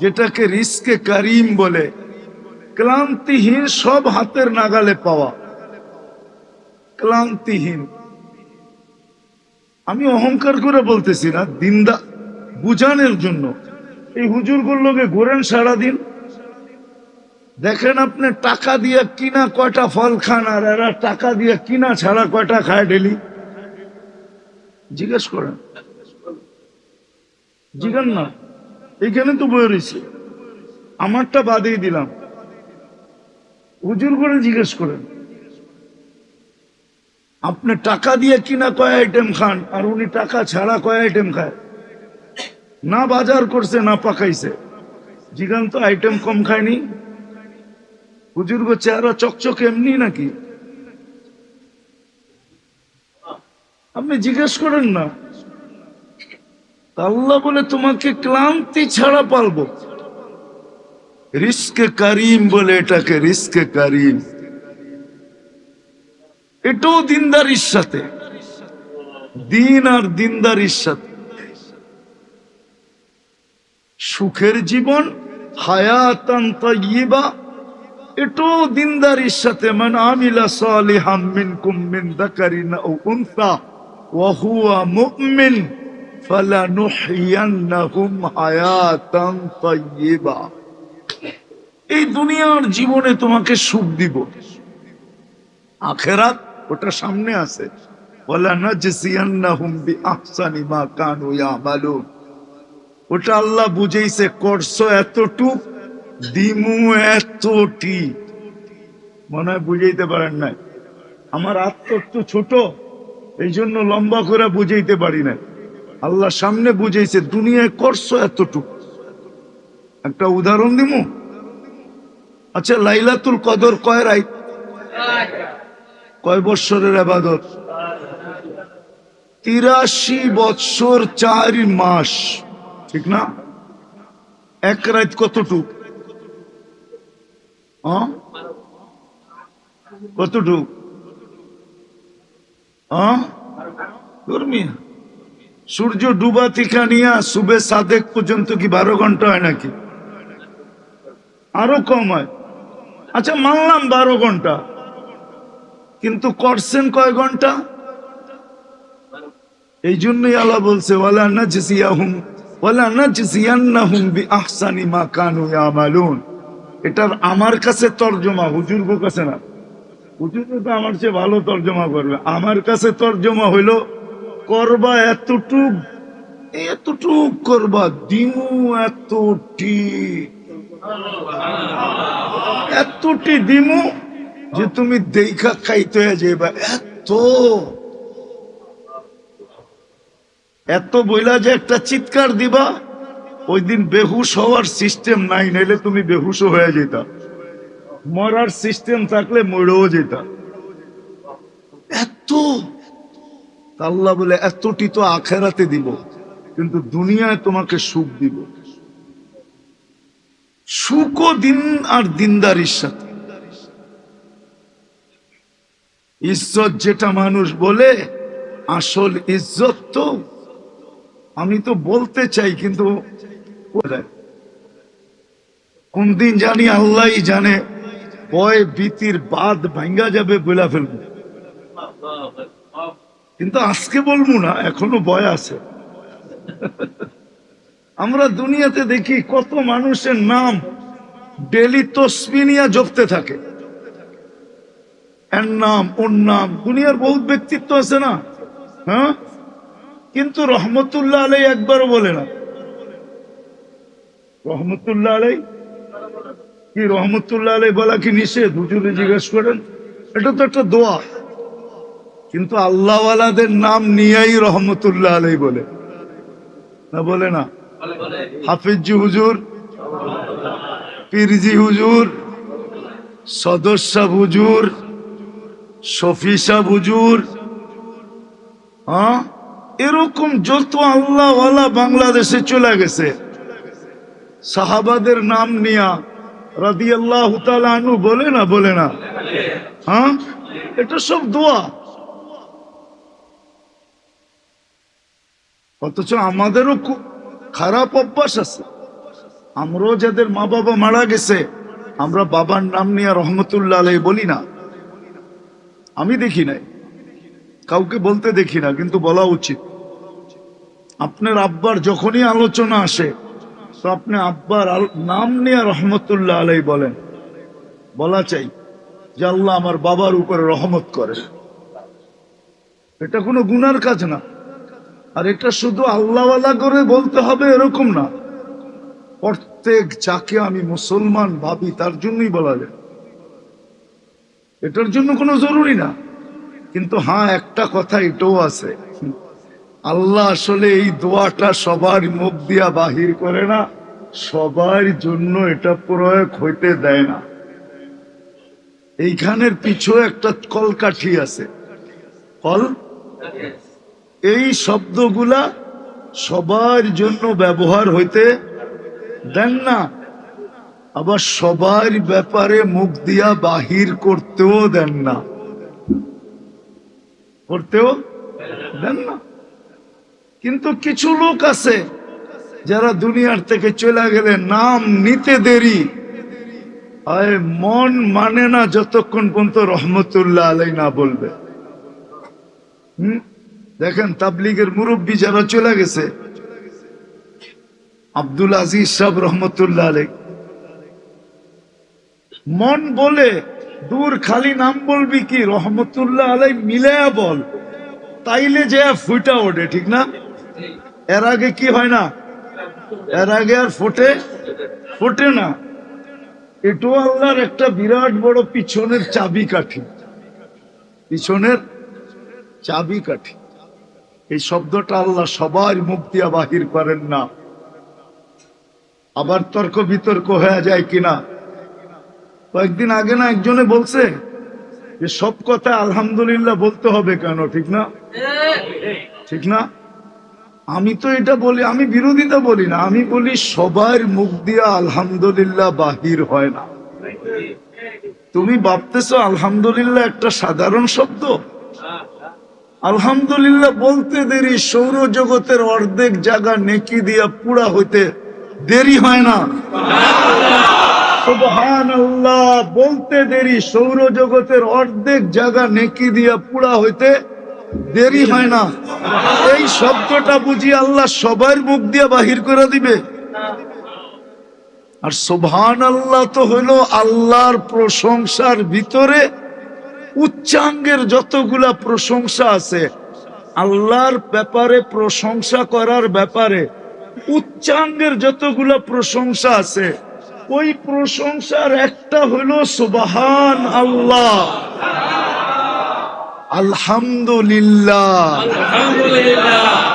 যেটাকে রিস্কে কারিম বলে। ক্লান্তিহীন, সব হাতের নাগালে পাওয়া, ক্লান্তিহীন। আমি অহংকার করে বলতেছি না, দিনদার বুঝানোর জন্য। এই হুজুরগুলোকে ঘোরেন সারাদিন, দেখেন আপনি টাকা দিয়ে কিনা কয়টা ফল খান, আর এরা টাকা দিয়ে কিনা ছাড়া কয়টা খায় ডেলি? জিজ্ঞেস করেন, জিজ্ঞান না। এখানে তো বয়ে রয়েছে, আমারটা বাদেই দিলাম, হুজুর করে জিজ্ঞেস করেন, আপনি টাকা দিয়ে কিনা কয় আইটেম খান, আর উনি টাকা ছাড়া কয় আইটেম খায়? না বাজার করছে না পাকাইছে, জিগান তো আইটেম কম খায়নি? হুজুর গো চেহারা চকচক এমনি নাকি? আপনি জিজ্ঞেস করেন না। আল্লাহ বলে তোমাকে ক্লান্তি ছাড়া পালবো। রিস্কে কারিম বলে এটাকে, রিস্কে কারিম। এটাও দিনদারির সাথে, দিন আর দিনদারির সাথে। সুখের জীবন, হায়াতান তাইয়্যিবা, এটাও দিনদারির সাথে। মান আমিলা সালিহাম মিনকুম মিন যাকারিন আও উনসা ওয়া হুয়া মুমিন ফালানুহইয়ান্নাহুম হায়াতান তাইয়্যিবা। এই দুনিয়ার জীবনে তোমাকে সুখ দিব, আখিরাত ওটা সামনে আছে। ওয়ালা নাজসিয়ান্নাহুম বিআহসানি মা কানু ইয়ামালুন, ওটা আল্লাহ বুঝাইছে, করছো এতটুক দিমু এতটি। মনে হয় বুঝাইতে পারেন নাই। আমার আত্ম একটু ছোট, এই জন্য লম্বা করে বুঝাইতে পারি না। আল্লাহ সামনে বুঝাইছে, দুনিয়ায় করছো এতটুক। একটা উদাহরণ দিমু। আচ্ছা, লাইলাতুল কদর কয় রাত? কয় বৎসরের ইবাদত? 83 বৎসর 4 মাস, ঠিক না? এক রাত কতটুক? কতটুক? সূর্য ডুবা থেকে নিয়ে সুবে সাদেক পর্যন্ত কি 12 ঘন্টা হয় নাকি? আরো কম হয়। আচ্ছা মানলাম 12 ঘন্টা, কিন্তু করছেন কয় ঘন্টা? এই জন্যই আল্লাহ বলছে ওয়ালা নাজজিয়ান্নাহুম বিআহসানি মা কানু ইয়ামালুন। এটার আমার কাছে তরজমা, হুজুর কাছে না। হুজুর তো আমার চেয়ে ভালো তরজমা করবে। আমার কাছে তরজমা হইলো করবা এতটুক, এতটুক করবা, দিমু এতটি, এতটি দিমু যে তুমি দেখা খাইতে যাইবা। এত এত বইলা যে একটা চিৎকার দিবা, ওই দিন বেহুশ হওয়ার সিস্টেম নাই, নাইলে তুমি বেহুশও হয়ে যেতা। মরার সিস্টেম থাকলে মরেও যেতা। এত আল্লাহ বলে এতটি তো আখেরাতে দিব, কিন্তু দুনিয়ায় তোমাকে সুখ দিব। সুখও দিন আর দিনদারির সাথে। ইজ্জত যেটা মানুষ বলে, আসল ইজ্জত তো আমি তো বলতে চাই, কিন্তু কোন দিন জানি আল্লাহ জানে, ভয় ভীতির বাদ ভাঙ্গা যাবে বইলা ফেলবো, কিন্তু আজকে বলবো না, এখনো ভয় আছে। আমরা দুনিয়াতে দেখি কত মানুষের নাম ডেলি তসবিহ নিয়ে জপতে থাকে, এর নাম ওর নাম। দুনিয়ার বহুত ব্যক্তিত্ব আছে না, হ্যাঁ, কিন্তু রহমতুল্লাহ আলাই একবারও বলে না। রহমতুল্লাহ আলাই কি, রহমতুল্লাহ আলাই বলা কি নিষেধ? হুজুরে জিজ্ঞেস করেন, এটা তো একটা দোয়া। কিন্তু আল্লাহওয়ালাদের নাম নিয়েই রহমতুল্লাহ আলাই বলে না, বলে না? হাফিজি হুজুর, পীরজি হুজুর, সদর সাহ হুজুর, শফি সাহ হুজুর, হ্যাঁ, এরকম যত আল্লাহওয়ালা বাংলাদেশে চলে গেছে, সাহাবাদের নাম নিয়া রাদিয়াল্লাহু তাআলা আনহু বলে না, বলে না? হ্যাঁ, এটা সব দোয়া। অথচ আমাদেরও খুব খারাপ অভ্যাস আছে। আমরাও যাদের মা বাবা মারা গেছে, আমরা বাবার নাম নিয়ে রহমতুল্লাহ আলাইহি বলি না। আমি দেখি নাই, কাউকে বলতে দেখি না, কিন্তু বলা উচিত। আপনার আব্বার যখনই আলোচনা আসে, তো আপনি আব্বার নাম নিয়ে রহমতুল্লাহ আলাইহি বলেন, বলা চাই যে আল্লাহ আমার বাবার উপরে রহমত করে। এটা কোনো গুনার কাজ না। আর এটা শুধু আল্লাহওয়ালা করে বলতে হবে এরকম না, প্রত্যেক যাকে আমি মুসলমান ভাবি তার জন্যই বলা যায়। এটার জন্য কোনো জরুরি না। কিন্তু হ্যাঁ, একটা কথা এটাও আছে, আল্লাহ আসলে এই দোয়াটা সবার মুখ দিয়া বাহির করে না, সবার জন্য এটা প্রয়োগ হইতে দেয় না। এইখানের পিছু একটা কলকাঠি আছে, কল। এই শব্দগুলা সবার জন্য ব্যবহার হইতে দেন না, আবার সবার ব্যাপারে মুখ দিয়া বাহির করতেও দেন না, করতেও দেন না। কিন্তু কিছু লোক আছে যারা দুনিয়ার থেকে চলে গেলে নাম নিতে দেরি, আর মন মানে না যতক্ষণ পর্যন্ত রহমতুল্লাহ আলাই না বলবে। দেখেন তাবলীগের মুরব্বী যারা চলে গেছে, আব্দুল আজিজ সাহেব রহমতুল্লাহ আলাই, মন বলে দূর, খালি নাম বলবি কি রহমতুল্লাহ আলাই মিলায়া বল, তাইলে যে ফুটা ওঠে, ঠিক না? এর আগে কি হয় না, এর আগে আর ফোটে না। এটাও আল্লাহর একটা বিরাট বড় পিছনের চাবি কাঠি, পিছনের চাবি কাঠি। এই শব্দটা আল্লাহ সবার মুখ দিয়া বাহির করেন না। আবার তর্ক বিতর্ক হয়ে যায় কিনা। কয়েকদিন আগে না একজনে বলছে যে সব কথা আলহামদুলিল্লাহ বলতে হবে কেন, ঠিক না? ঠিক না? আমি তো এটা বলি, আমি বিরোধিতা বলি না, আমি বলি সবার মুখ দিয়া আলহামদুলিল্লাহ বাহির হয় না। তুমি ভাবতেছো আলহামদুলিল্লাহ একটা সাধারণ শব্দ? আলহামদুলিল্লাহ বলতে দেরি, সৌরজগতের অর্ধেক জায়গা নেকি দিয়া পুরা হইতে দেরি হয় না। সুবহানাল্লাহ বলতে দেরি সৌরজগতের অর্ধেক জায়গা নেকি দিয়া পুরা হইতে দেরি হয় না। এই শব্দটা বুঝি আল্লাহ সবার মুখ দিয়ে বাহির করে দিবে। আর সুবহানাল্লাহ তো হলো আল্লাহর প্রশংসার ভিতরে উচ্চাঙ্গের যতগুলা প্রশংসা আছে, আল্লাহর ব্যাপারে প্রশংসা করার ব্যাপারে উচ্চাঙ্গের যতগুলা প্রশংসা আছে, ওই প্রশংসার একটা হলো সুবহান আল্লাহ, আলহামদুলিল্লাহ।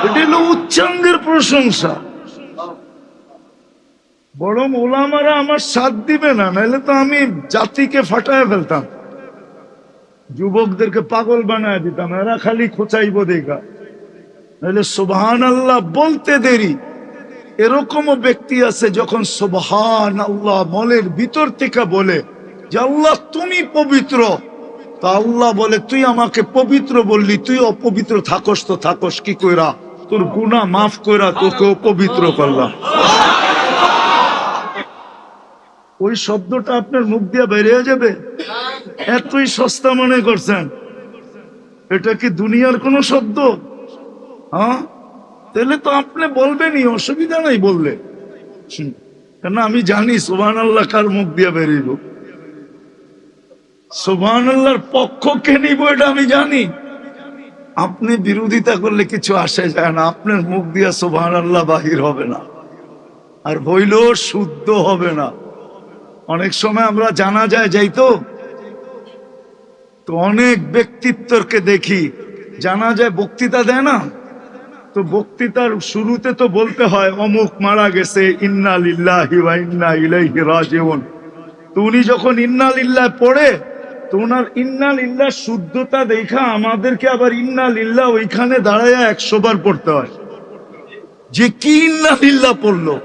এটা হলো উচ্চাঙ্গের প্রশংসা। বরং ওলামারা আমার সাথ দিবে না, নাহলে তো আমি জাতিকে ফাটায় ফেলতাম, যুবকদেরকে পাগল বানায় দিতাম, এরা খালি খোঁচাইব দেখা। নাহলে সুবহানাল্লাহ বলতে দেরি। এরকমও ব্যক্তি আছে যখন সুবহানাল্লাহ মনের ভিতর থেকে বলে যে আল্লাহ তুমি পবিত্র, তা আল্লাহ বলে তুই আমাকে পবিত্র বললি, তুই অপবিত্র থাকস তো থাকস কি কইরা, তোর গুনাহ মাফ কইরা তোকে পবিত্র করলাম। ওই শব্দটা আপনার মুখ দিয়ে বেরিয়ে যাবে। এতই সস্তা মনে করছেন? এটা কি দুনিয়ার কোন শব্দ? হ্যাঁ, তাহলে তো আপনি বলবেনই, অসুবিধা নাই বললে। কেন আমি জানি সুবহানাল্লাহ কার মুখ দিয়ে বেরিয়ে, সুবহানাল্লাহর পক্ষকে নিব এটা আমি জানি। আপনি বিরোধিতা করলে কিছু আসে যায় না, আপনার মুখ দিয়ে সুবহানাল্লাহ বাহির হবে না, আর হইলেও শুদ্ধ হবে না। অনেক সময় আমরা জানা যায় যাইতো তো অনেক ব্যক্তিত্বকে দেখি জানা যায় বক্তৃতা দেয় না, তো বক্তৃতার শুরুতে তো বলতে হয় অমুক মারা গেছে, ইন্না লিল্লাহি ওয়া ইন্না ইলাইহি রাজিউন। তো উনি যখন ইন্না লিল্লাহ পড়ে, তো ওনার ইন্না লিল্লাহ শুদ্ধতা দেখা আমাদেরকে আবার ইন্না লিল্লাহ ওইখানে দাঁড়ায় 100 বার পড়তে হয়, যে কি ইন্না লিল্লাহ পড়লো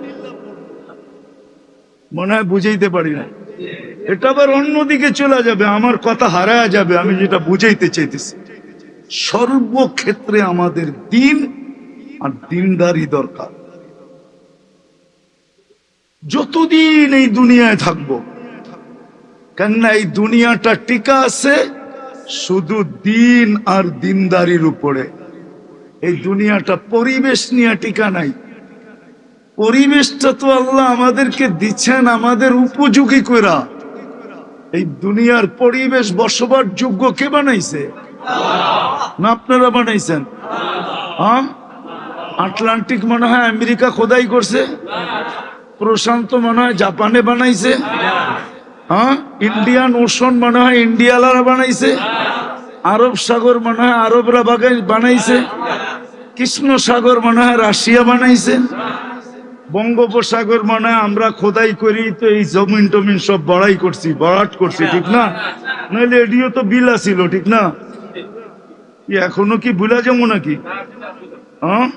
মনে হয় বুঝাইতে পারি না। এটা আবার অন্যদিকে চলে যাবে, আমার কথা হারায় যাবে। আমি যেটা বুঝাইতে চাইতেছি, সর্বক্ষেত্রে আমাদের দিন আর দিনদারি দরকার। যতদিন এই দুনিয়ায় থাকবো, কেননা এই দুনিয়াটা টিকা আছে শুধু দিন আর দিনদারির উপরে। এই দুনিয়াটা পরিবেশ নিয়ে টিকা নাই। পরিবেশটা তো আল্লাহ আমাদেরকে দিচ্ছেন আমাদের উপযোগী করা। এই দুনিয়ার পরিবেশ বসবার যোগ্য কে বানাইছে? না আপনারা বানাইছেন? হ্যাঁ, আটলান্টিক মনে হয় আমেরিকা খোদাই করছে, প্রশান্ত মনে হয় জাপানে বানাইছে, হ্যাঁ, ইন্ডিয়ান ওশন মনে হয় ইন্ডিয়ালারা বানাইছে, আরব সাগর মনে হয় আরবরা বানাইছে, কৃষ্ণ সাগর মনে হয় রাশিয়া বানাইছে, বঙ্গোপসাগর মনে হয় আমরা খোদাই করি, তো এই জমিন টমিন সব বড়াই করছি, বরাট করছি, ঠিক না? নাহলে এডিও তো বিলা ছিল, ঠিক না? এখনো কি ভুলা যাবো নাকি? হ্যাঁ,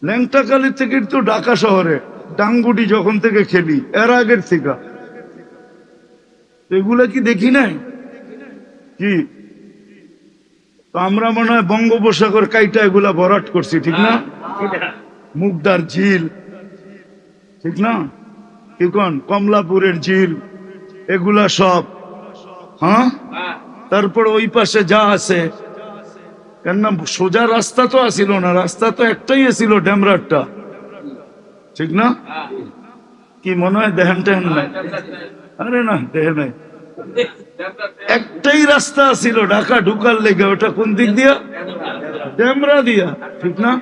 ল্যাংটাকালি থেকে তো ঢাকা শহরে ডাঙ্গুটি যখন থেকে খেলি, এর আগের থেকে এগুলা কি দেখি নাই কি? তো আমরা মনে হয় বঙ্গোপসাগর কাইটা এগুলা ভরাট করছি, ঠিক না? মুগদার ঝিল, ঠিক না? কি কোন কমলাপুরের ঝিল, এগুলা সব। হ্যাঁ, তারপর ওই পাশে যা আছে, কেননা সোজা রাস্তা তো আসিল না, রাস্তা তো একটাই ছিল, ডেমরারটা, ঠিক না? কি মনে হয় দেখেন টেন নাই? আরে না, দেখে নাই, একটাই রাস্তা ছিল ঢাকা ঢুকার লেগে। ওটা কোন দিক দিয়া? ডেমরা দিয়া, ঠিক না?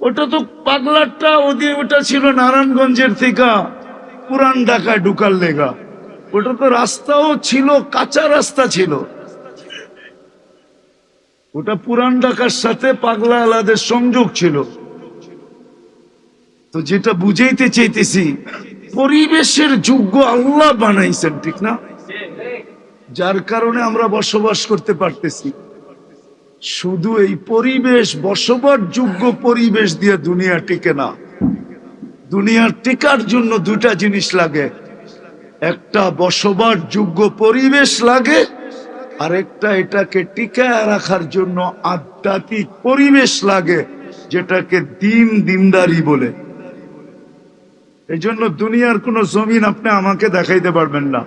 ওটা তো পাগলারটা, ওটা ছিল নারায়ণগঞ্জের থেকে পুরান ঢাকায় ঢুকার লেগা। ওটা তো রাস্তাও ছিল, কাঁচা রাস্তা ছিল। ওটা পুরান ঢাকার সাথে পাগলা আলাদের সংযোগ ছিল। তো যেটা বুঝাইতে চাইতেছি, পরিবেশের যোগ্য আল্লাহ বানাইছেন, ঠিক না? যার কারণে আমরা বসবাস করতে পারতেছি। শুধু এই পরিবেশ, বসবার যোগ্য পরিবেশ দিয়ে দুনিয়া টিকে না। দুনিয়ার টিকার জন্য দুটা জিনিস লাগে, একটা বসবার যোগ্য পরিবেশ লাগে, আর একটা এটাকে টিকায় রাখার জন্য আধ্যাত্মিক পরিবেশ লাগে, যেটাকে দিনদারি বলে। এই জন্য দুনিয়ার কোন জমিন আপনি আমাকে দেখাইতে পারবেন না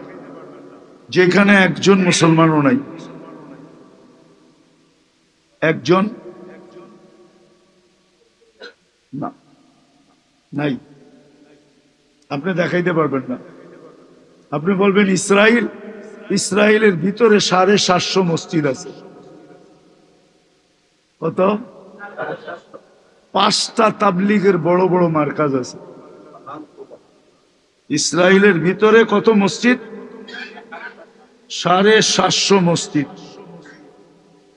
যেখানে একজন মুসলমানও নাই। একজন না, নাই, আপনি দেখাইতে পারবেন না। আপনি বলবেন ইসরায়েল, ইসরায়েলের ভিতরে 750 মসজিদ আছে। কত? 5টা তাবলীগের বড় বড় মার্কাজ আছে। ইসরায়েলের ভিতরে কত মসজিদ? 750 মসজিদ।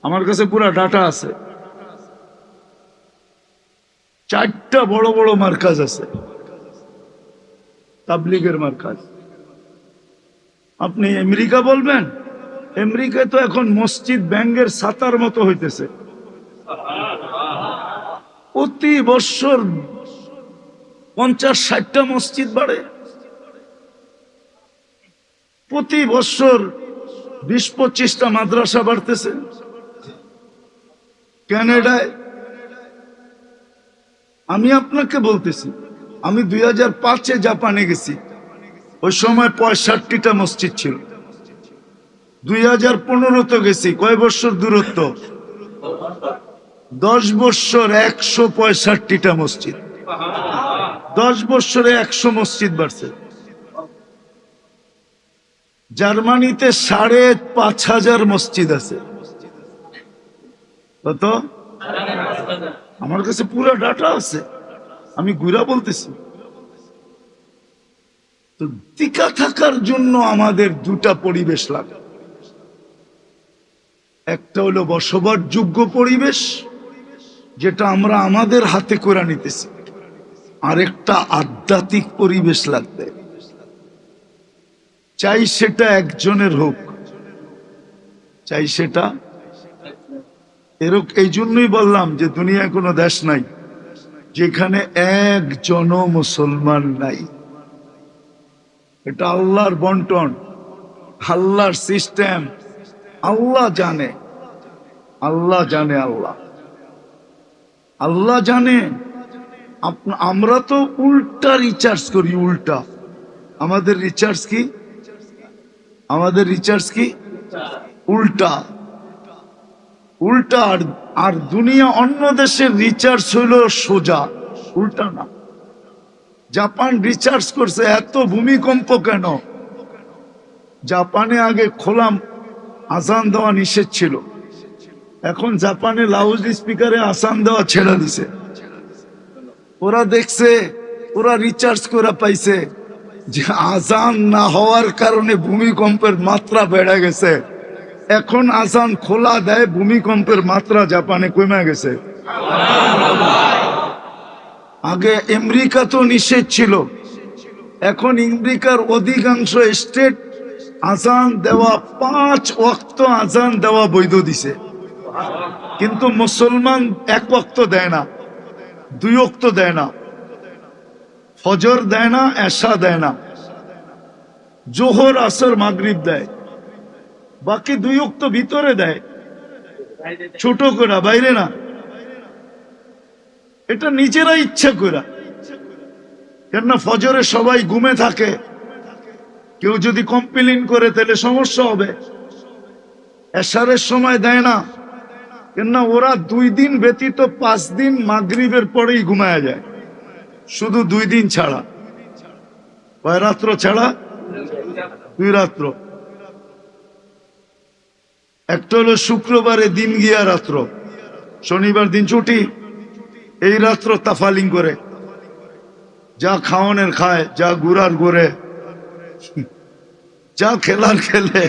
আমার কাছে পুরো ডাটা আছে। 4টা বড় বড় মার্কাজ আছে, তাবলীগের মার্কাজ। আপনি আমেরিকা বলবেন, আমেরিকায় তো এখন মসজিদ ব্যাঙ্গের ছাতার মতো হইতেছে। প্রতি বছর 50-60টা মসজিদ বাড়ে, প্রতি বছর 20-25টা মাদ্রাসা বাড়তেছে। কানাডায়, আমি আপনাকে বলতেছি, আমি 2005-এ জাপানে গেছি, ওই সময় 65টা মসজিদ ছিল। 2015-তে গেছি, কয় বছর দূরত্ব? 10 বছর 165টা মসজিদ। 10 বছরে 100 মসজিদ বাড়ছে। জার্মানিতে 5,500 মসজিদ আছে। কত? আমার কাছে পুরো ডাটা আছে, আমি ঘুরা বলতেছি। তো টিকা থাকার জন্য আমাদের 2টা পরিবেশ লাগে। একটা হলো বসবাস যোগ্য পরিবেশ, যেটা আমরা আমাদের হাতে করে নিতেছি। আরেকটা আধ্যাত্মিক পরিবেশ লাগবে, চাই সেটা একজনের হোক, চাই সেটা এরকম। এই জন্যই বললাম যে দুনিয়ায় কোনো দেশ নাই যেখানে একজনও মুসলমান নাই। এটা আল্লাহর বন্টন, আল্লাহর সিস্টেম। আল্লাহ জানে, আল্লাহ জানে, আল্লাহ আল্লাহ জানে। আমরা তো উল্টা রিচার্জ করি, উল্টা। আমাদের রিচার্জ কি? আমাদের রিচার্জ কি? উল্টা, উল্টা। আর দুনিয়া অন্য দেশের রিচার্জ হইল সোজা, উল্টা না। জাপান রিচার্জ করছে, এত ভূমিকম্প কেন? জাপানে আগে খোলা আজান দেওয়া নিষেধ ছিল, এখন জাপানে লাউড স্পিকারে আজান দেওয়া ছেড়ে দিছে। ওরা দেখছে, ওরা রিচার্জ করে পাইছে যে আজান না হওয়ার কারণে ভূমিকম্পের মাত্রা বেড়ে গেছে। এখন আজান খোলা দেয়, ভূমিকম্পের মাত্রা জাপানে কমে গেছে। আগে আমেরিকা তো নিষেধ ছিল, এখন আমেরিকার অধিকাংশ স্টেট আজান দেওয়া 5 ওয়াক্ত আজান দেওয়া বৈধ দিছে। কিন্তু মুসলমান 1 ওয়াক্ত দেয় না, 2 ওয়াক্ত দেয় না, ফজর দেয় না, এশা দেয় না, জোহর আসর মাগরিব দেয়, বাকি 2 ওয়াক্ত ভিতরে দেয়, ছোট করে, বাইরে না। এটা নিজেরা ইচ্ছা করে। কেননা ফজরে সবাই ঘুমে থাকে, কেউ যদি কমপ্লেইন করে তাহলে সমস্যা হবে। এশারের সময় দেয় না, কেননা ওরা 2 দিন ব্যতীত 5 দিন মাগরিবের পরেই ঘুমায় যায়, শুধু 2 দিন ছাড়া। কয় রাত্র ছাড়া? 2 রাত্র। একটা হলো শুক্রবারে দিন গিয়া রাত্র, শনিবার দিন ছুটি, এই রাত্র তাফালিং করে, যা খাওয়ানের খায়, যা ঘুরার ঘুরে, যা খেলার খেলে।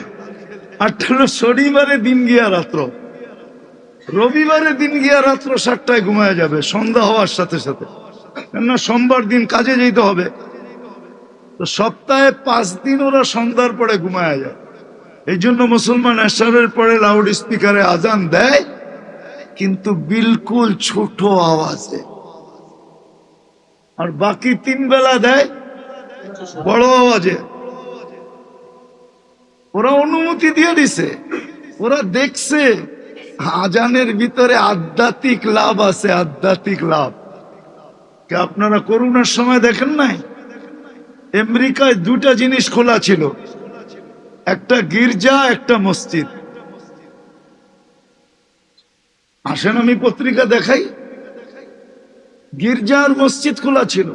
আর হলো শনিবারে দিন গিয়া রাত্র, রবিবারে দিন গিয়া রাত্র 7টায় ঘুমায় যাবে সন্ধ্যা হওয়ার সাথে সাথে, কেননা সোমবার দিন কাজে যেতে হবে। তো সপ্তাহে 5 দিন ওরা সন্ধ্যার পরে ঘুমায় যায়। এই জন্য মুসলমান এশারের পরে লাউড স্পিকারে আজান দেয়, কিন্তু বিলকুল ছোট আওয়াজে। আর বাকি 3 বেলা দেয় বড় আওয়াজে। ওরা অনুমতি দিয়ে দিছে, ওরা দেখছে আজানের ভিতরে আধ্যাত্মিক লাভ আছে, আধ্যাত্মিক লাভ। কে আপনারা করোনার সময় দেখেন নাই? আমেরিকায় দুটা জিনিস খোলা ছিল, একটা গির্জা, একটা মসজিদ। আসেন আমি পত্রিকা দেখাই, গির্জা আর মসজিদ খোলা ছিল।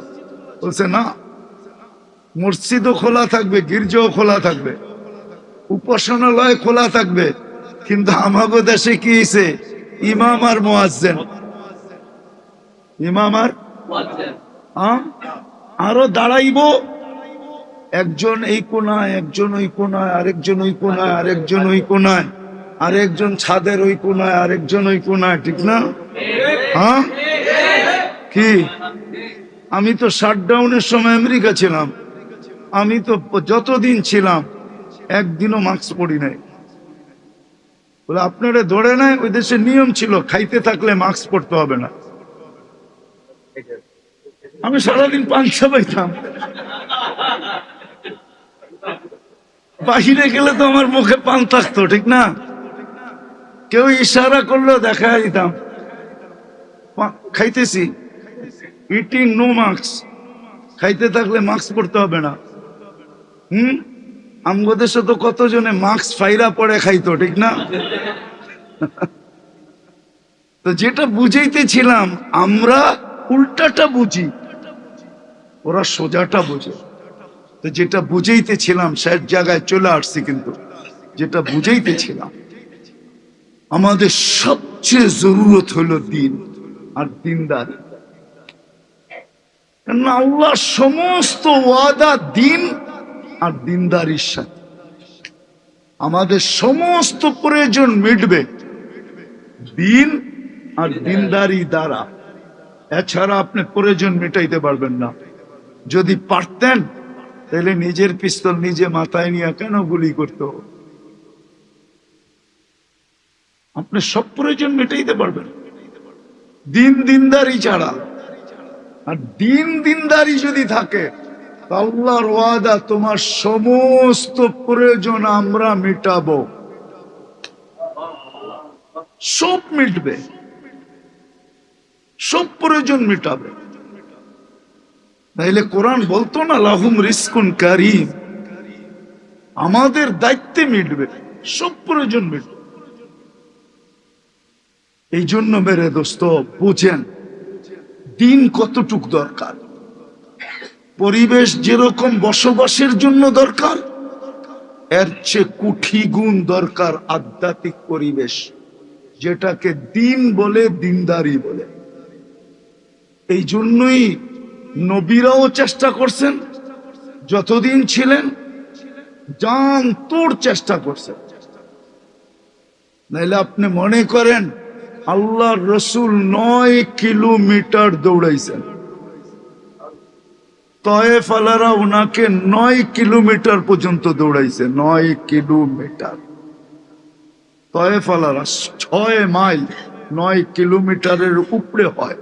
বলছে না, মসজিদও খোলা থাকবে, গির্জাও খোলা থাকবে, উপাসনালয় খোলা থাকবে, কিন্তু আমাগো দেশে কি হয়েছে, ইমাম আর মুয়াজ্জিন, ইমাম আর আরো দাঁড়াইবো, একজন এই কোনায়, একজন ওই কোনায়, আরেকজন ওই কোনায়, আরেকজন ওই কোনায়, আরেকজন ছাদের ওই কোনায়, আরেকজন ওই কোনায়, ঠিক না? হ্যাঁ কি, আমি তো শাটডাউনের সময় আমেরিকা ছিলাম, আমি তো যতদিন ছিলাম একদিনও মাস্ক পরি নাই। বলে আপনারা ধরে নেয়, ওই দেশের নিয়ম ছিল খাইতে থাকলে মাস্ক পরতে হবে না। আমি সারাদিন পান চাবাইতাম, বাহিরে গেলে তো আমার মুখে পান থাকতো, ঠিক না? কেউ ইশারা করলেও দেখা দিতাম খাইতেছি, ইটিং নো মাস্ক, খাইতে থাকলে মাস্ক পরতে হবে না। আমগো দেশে তো কতজনে মাস্ক ফাইরা পরে খাইতো, ঠিক না? তো যেটা বুঝাইতেছিলাম, আমরা উল্টাটা বুঝি, ওরা সোজাটা বুঝে। তো যেটা বুঝাইতেছিলাম শেষ জায়গায় চলে আসছি, কিন্তু যেটা বুঝাইতেছিলাম, আমাদের সবচেয়ে জরুরত হলো দিন আর দিনদারি। কেননা আল্লাহ সমস্ত ওয়াদা দিন আর দিনদারির সাথে। আমাদের সমস্ত প্রয়োজন মিটবে দিন আর দিনদারি দ্বারা, এছাড়া আপনি প্রয়োজন মেটাইতে পারবেন না। যদি পারতেন তাহলে নিজের পিস্তল নিজে মাথায় নিয়ে কেন গুলি করতে? আপনি সব প্রয়োজন মেটাইতে পারবেন দিন দিনদারি ছাড়া। আর দিন দিনদারি যদি থাকে, আল্লাহর ওয়াদা তোমার সমস্ত প্রয়োজন আমরা মিটাবো, সব মিটবে, সব প্রয়োজন মিটাবে। তাইলে কোরআন বলতো না, লাহুম রিজকুন কারীম, আমাদের দায়িত্বে মিটবে, সব প্রয়োজন মিটবে। এই জন্য মেরে দোস্ত বুঝেন দিন কতটুক দরকার। পরিবেশ যেরকম বসবাসের জন্য দরকার, এর চেয়ে কোটি গুণ দরকার আধ্যাত্মিক পরিবেশ, যেটাকে দিন বলে, দিনদারি বলে। এই জন্যই নবীরাও চেষ্টা করছেন, যতদিন ছিলেন জান তোর চেষ্টা করছেন। নাইলে আপনি মনে করেন আল্লাহর রসুল 9 কিলোমিটার দৌড়াইছেন, তয়েফ আলারা উনাকে 9 কিলোমিটার পর্যন্ত দৌড়াইছে। 9 কিলোমিটার তয়েফ আলারা, 6 মাইল, 9 কিলোমিটারের উপরে হয়,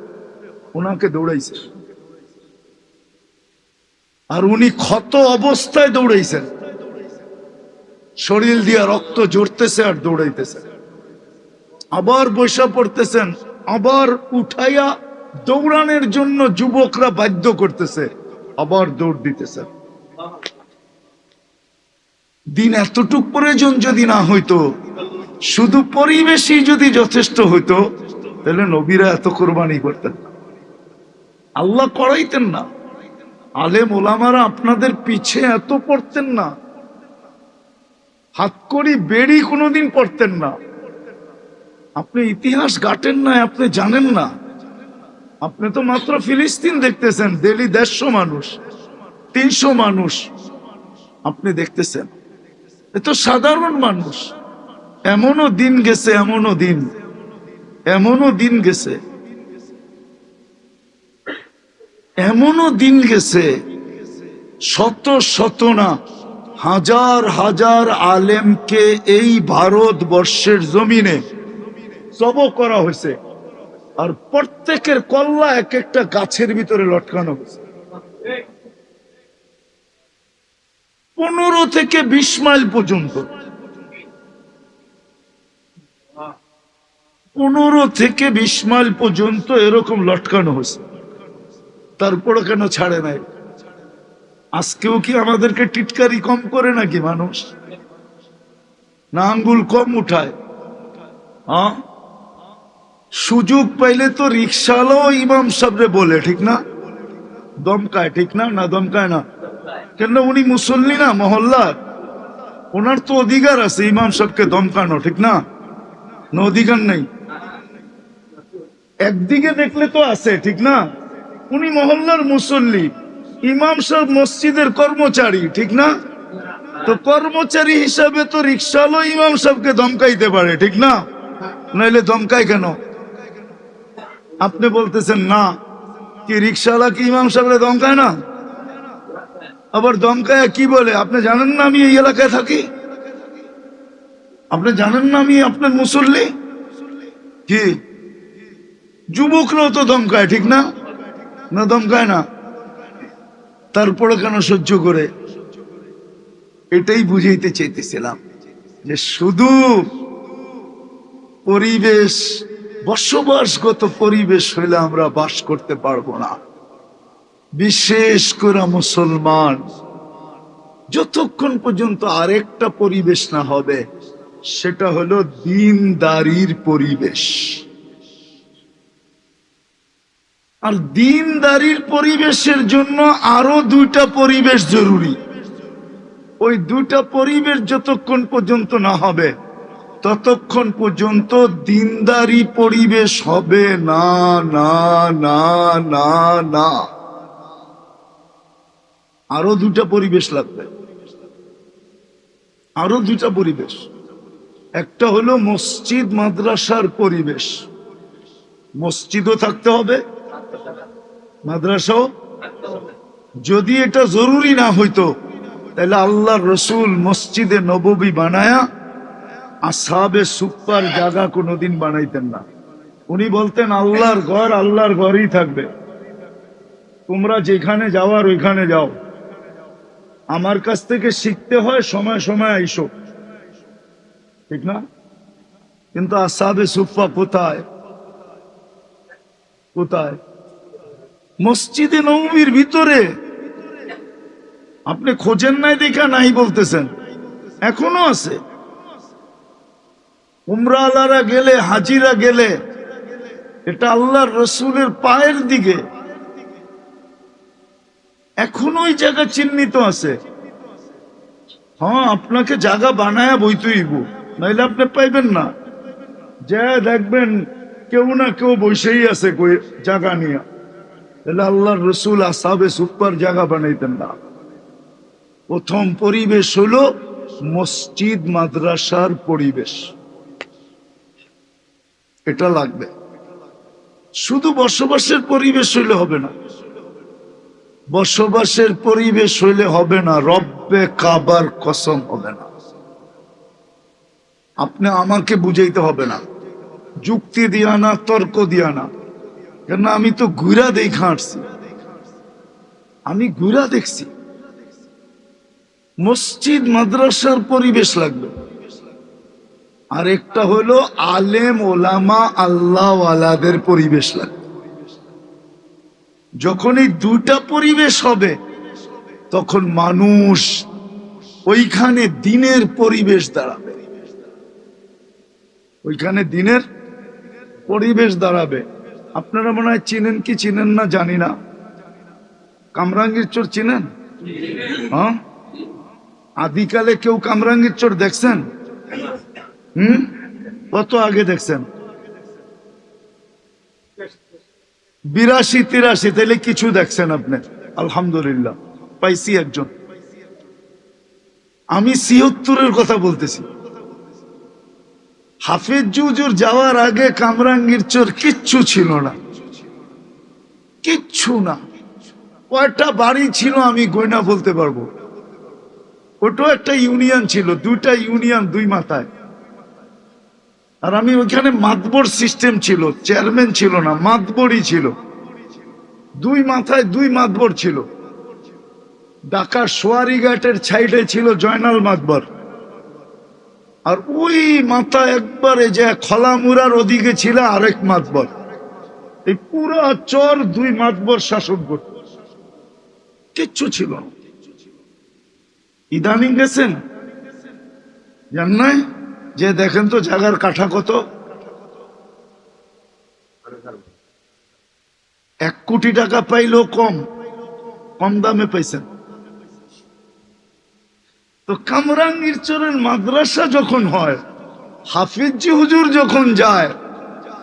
উনাকে দৌড়াইছে। আর উনি ক্ষত অবস্থায় দৌড়াইছেন, শরীর দিয়ে রক্ত ঝরতেছে আর দৌড়াইতেছে, আবার বৈশা পড়তেছেন, আবার উঠাইয়া দৌড়ানোর জন্য যুবকরা বাধ্য করতেছে, আবার দৌড় দিতেছে। দিন এতটুক প্রয়োজন যদি না হইতো, শুধু পরিবেশই যদি যথেষ্ট হইতো, তাহলে নবীরা এত কোরবানি করতেন না, আল্লাহ করাইতেন না, আলেম ওলামারা আপনাদের পিছে এত পড়তেন না, হাত করি বেড়ি কোনোদিন পড়তেন না। আপনি ইতিহাস ঘাটেন না, আপনি জানেন না। আপনি তো মাত্র ফিলিস্তিন দেখতেছেন, দিল্লি 150 মানুষ, 300 মানুষ আপনি দেখতেছেন, এ তো সাধারণ মানুষ। এমনও দিন গেছে, এমনও দিন গেছে, এমনও দিন গেছে, শত শত না হাজার হাজার আলেমকে এই ভারতবর্ষের জমিনে জব করা হয়েছে, আর প্রত্যেকের কল্লা এক একটা গাছের ভিতরে লটকানো হয়েছে। 15 থেকে 20 মাইল পর্যন্ত, 15 থেকে 20 মাইল পর্যন্ত এরকম লটকানো হয়েছে। তারপরে কেন ছাড়ে নাই? আজকেও কি আমাদেরকে টিটকারি কম করে নাকি মানুষ, না আঙ্গুল কম উঠায়? হ্যাঁ, সুযোগ পাইলে তো রিক্সাওয়ালাও ইমাম সাহেবরে বলে, ঠিক না? দমকায়, ঠিক না? না দমকায় না কেন? উনি মুসল্লি না মহল্লার, ওনার তো অধিকার আছে ইমাম সাহেবকে দমকানো, ঠিক না? না অধিকার নেই? একদিকে দেখলে তো আছে, ঠিক না? উনি মহল্লার মুসল্লি, ইমাম সাহেব মসজিদের কর্মচারী, ঠিক না? তো কর্মচারী হিসাবে তো রিক্সাওয়ালা ইমাম সাহেবকে দমকাইতে পারে, ঠিক না? নাইলে দমকায় কেন? আপনি বলতেছেন না, কি রিক্সাওয়ালা কি ইমাম সাহেবরে দমকায় না? আবার দমকায় কি বলে? আপনি জানেন না আমি এই এলাকায় থাকি? আপনি জানেন না আমি আপনার মুসল্লি? কি যুবকরাও তো দমকায়, ঠিক না? না দমকায় না? তারপরে কেন সহ্য করে? এটাই বুঝাইতে চাইতেছিলাম যে শুধু পরিবেশ, বসবাসগত পরিবেশ হইলে আমরা বাস করতে পারবো না। বিশেষ করে মুসলমান যতক্ষণ পর্যন্ত আরেকটা পরিবেশ না হবে, সেটা হলো দ্বীনদারির পরিবেশ। আর দ্বীনদারির পরিবেশের জন্য আরো দুইটা পরিবেশ জরুরি। ওই দুইটা পরিবেশ যতক্ষণ পর্যন্ত না হবে, ততক্ষণ পর্যন্ত দ্বীনদারি পরিবেশ হবে না, না, না, না, না। আরো দুটা পরিবেশ লাগবে, আরো দুটা পরিবেশ। একটা হলো মসজিদ মাদ্রাসার পরিবেশ, মসজিদও থাকতে হবে, মাদ্রাসাও। যদি এটা জরুরি না হইতো, তাহলে আল্লাহর রসুল মসজিদে নববী বানায়া আসহাবে সুপ্পার জায়গা কোনোদিন বানাইতেন না। উনি বলতেন আল্লাহর ঘর আল্লাহর ঘরই থাকবে, তোমরা যেখানে যাওয়ার ওইখানে যাও, আমার কাছ থেকে শিখতে হয় সময় সময় আইসো, ঠিক না? কিন্তু আসহাবে সুফা কোথায়? কোথায়? মসজিদে নববীর ভিতরে। আপনি খোঁজেন নাই দেখা নাই বলতেছেন, এখনো আছে। উমরা আলারা গেলে, হাজিরা গেলে, এটা আল্লাহর রসুলের পায়ের দিকে এখনো ওই জায়গা চিহ্নিত আছে। হ্যাঁ, আপনাকে জায়গা বানায়া বইতেইব, নাইলে আপনি পাইবেন না। যা দেখবেন কেউ না কেউ বসেই আছে জায়গা নিয়ে। তাহলে আল্লাহর রসুল আসহাবে সুপ্পার জায়গা বানাইতেন না। প্রথম পরিবেশ হলো মসজিদ মাদ্রাসার পরিবেশ, এটা লাগবে। শুধু বসবাসের পরিবেশ হইলে হবে না, বসবাসের পরিবেশ হইলে হবে না, রব্বে কাবার কসম হবে না। আপনি আমাকে বুঝাইতে হবে না, যুক্তি দিয়া না, তর্ক দিয়া না, কেন আমি তো ঘুরা দেখা আসছি, আমি ঘুরা দেখছি। মসজিদ মাদ্রাসার পরিবেশ লাগবে। আর একটা হলো আলেম ওলামা আল্লাহওয়ালাদের পরিবেশ লাগবে। যখন এই দুইটা পরিবেশ হবে, তখন মানুষ ওইখানে দ্বীনের পরিবেশ দাঁড়াবে, ওইখানে দ্বীনের পরিবেশ দাঁড়াবে। আপনারা মনে হয় চিনেন কি চিনেন না জানি না, কামরাঙ্গীর চর চিনেন? হ্যাঁ, আদিকালে কেউ কামরাঙ্গীর চর দেখছেন? কত আগে দেখছেন? 82-83, তাইলে কিছু দেখছেন আপনি। আলহামদুলিল্লাহ, পাইছি একজন। আমি 76-এর কথা বলতেছি। হাফেজ জুজুর যাওয়ার আগে কামরাঙ্গীর চর কিচ্ছু ছিল না, কিচ্ছু না। কয়টা বাড়ি ছিল আমি গয়না বলতে পারবো। ওটাও একটা ইউনিয়ন ছিল, দুইটা ইউনিয়ন দুই মাথায়। আর আমি ওইখানে মাতবর সিস্টেম ছিল, চেয়ারম্যান ছিল না, মাতবরই ছিল। দুই মাথায় দুই মাতবর ছিল। ঢাকা সোয়ারিঘাটের সাইডে ছিল জয়নাল মাতবর, আর ওই মাথা একবারে যে খলামুরার ওদিকে ছিল আরেক মাতবর। এই পুরা চর দুই মাতবর শাসন করত, কিচ্ছু ছিল না। ইদানিং গেছেন? জান নাই? যে দেখেন তো জায়গার কাঠা কত। 1 কোটি টাকা পাইলেও কম, কম দামে পাইছেন। তো কামরাঙ্গীর চরের মাদ্রাসা যখন হয়, হাফিজি হুজুর যখন যায়,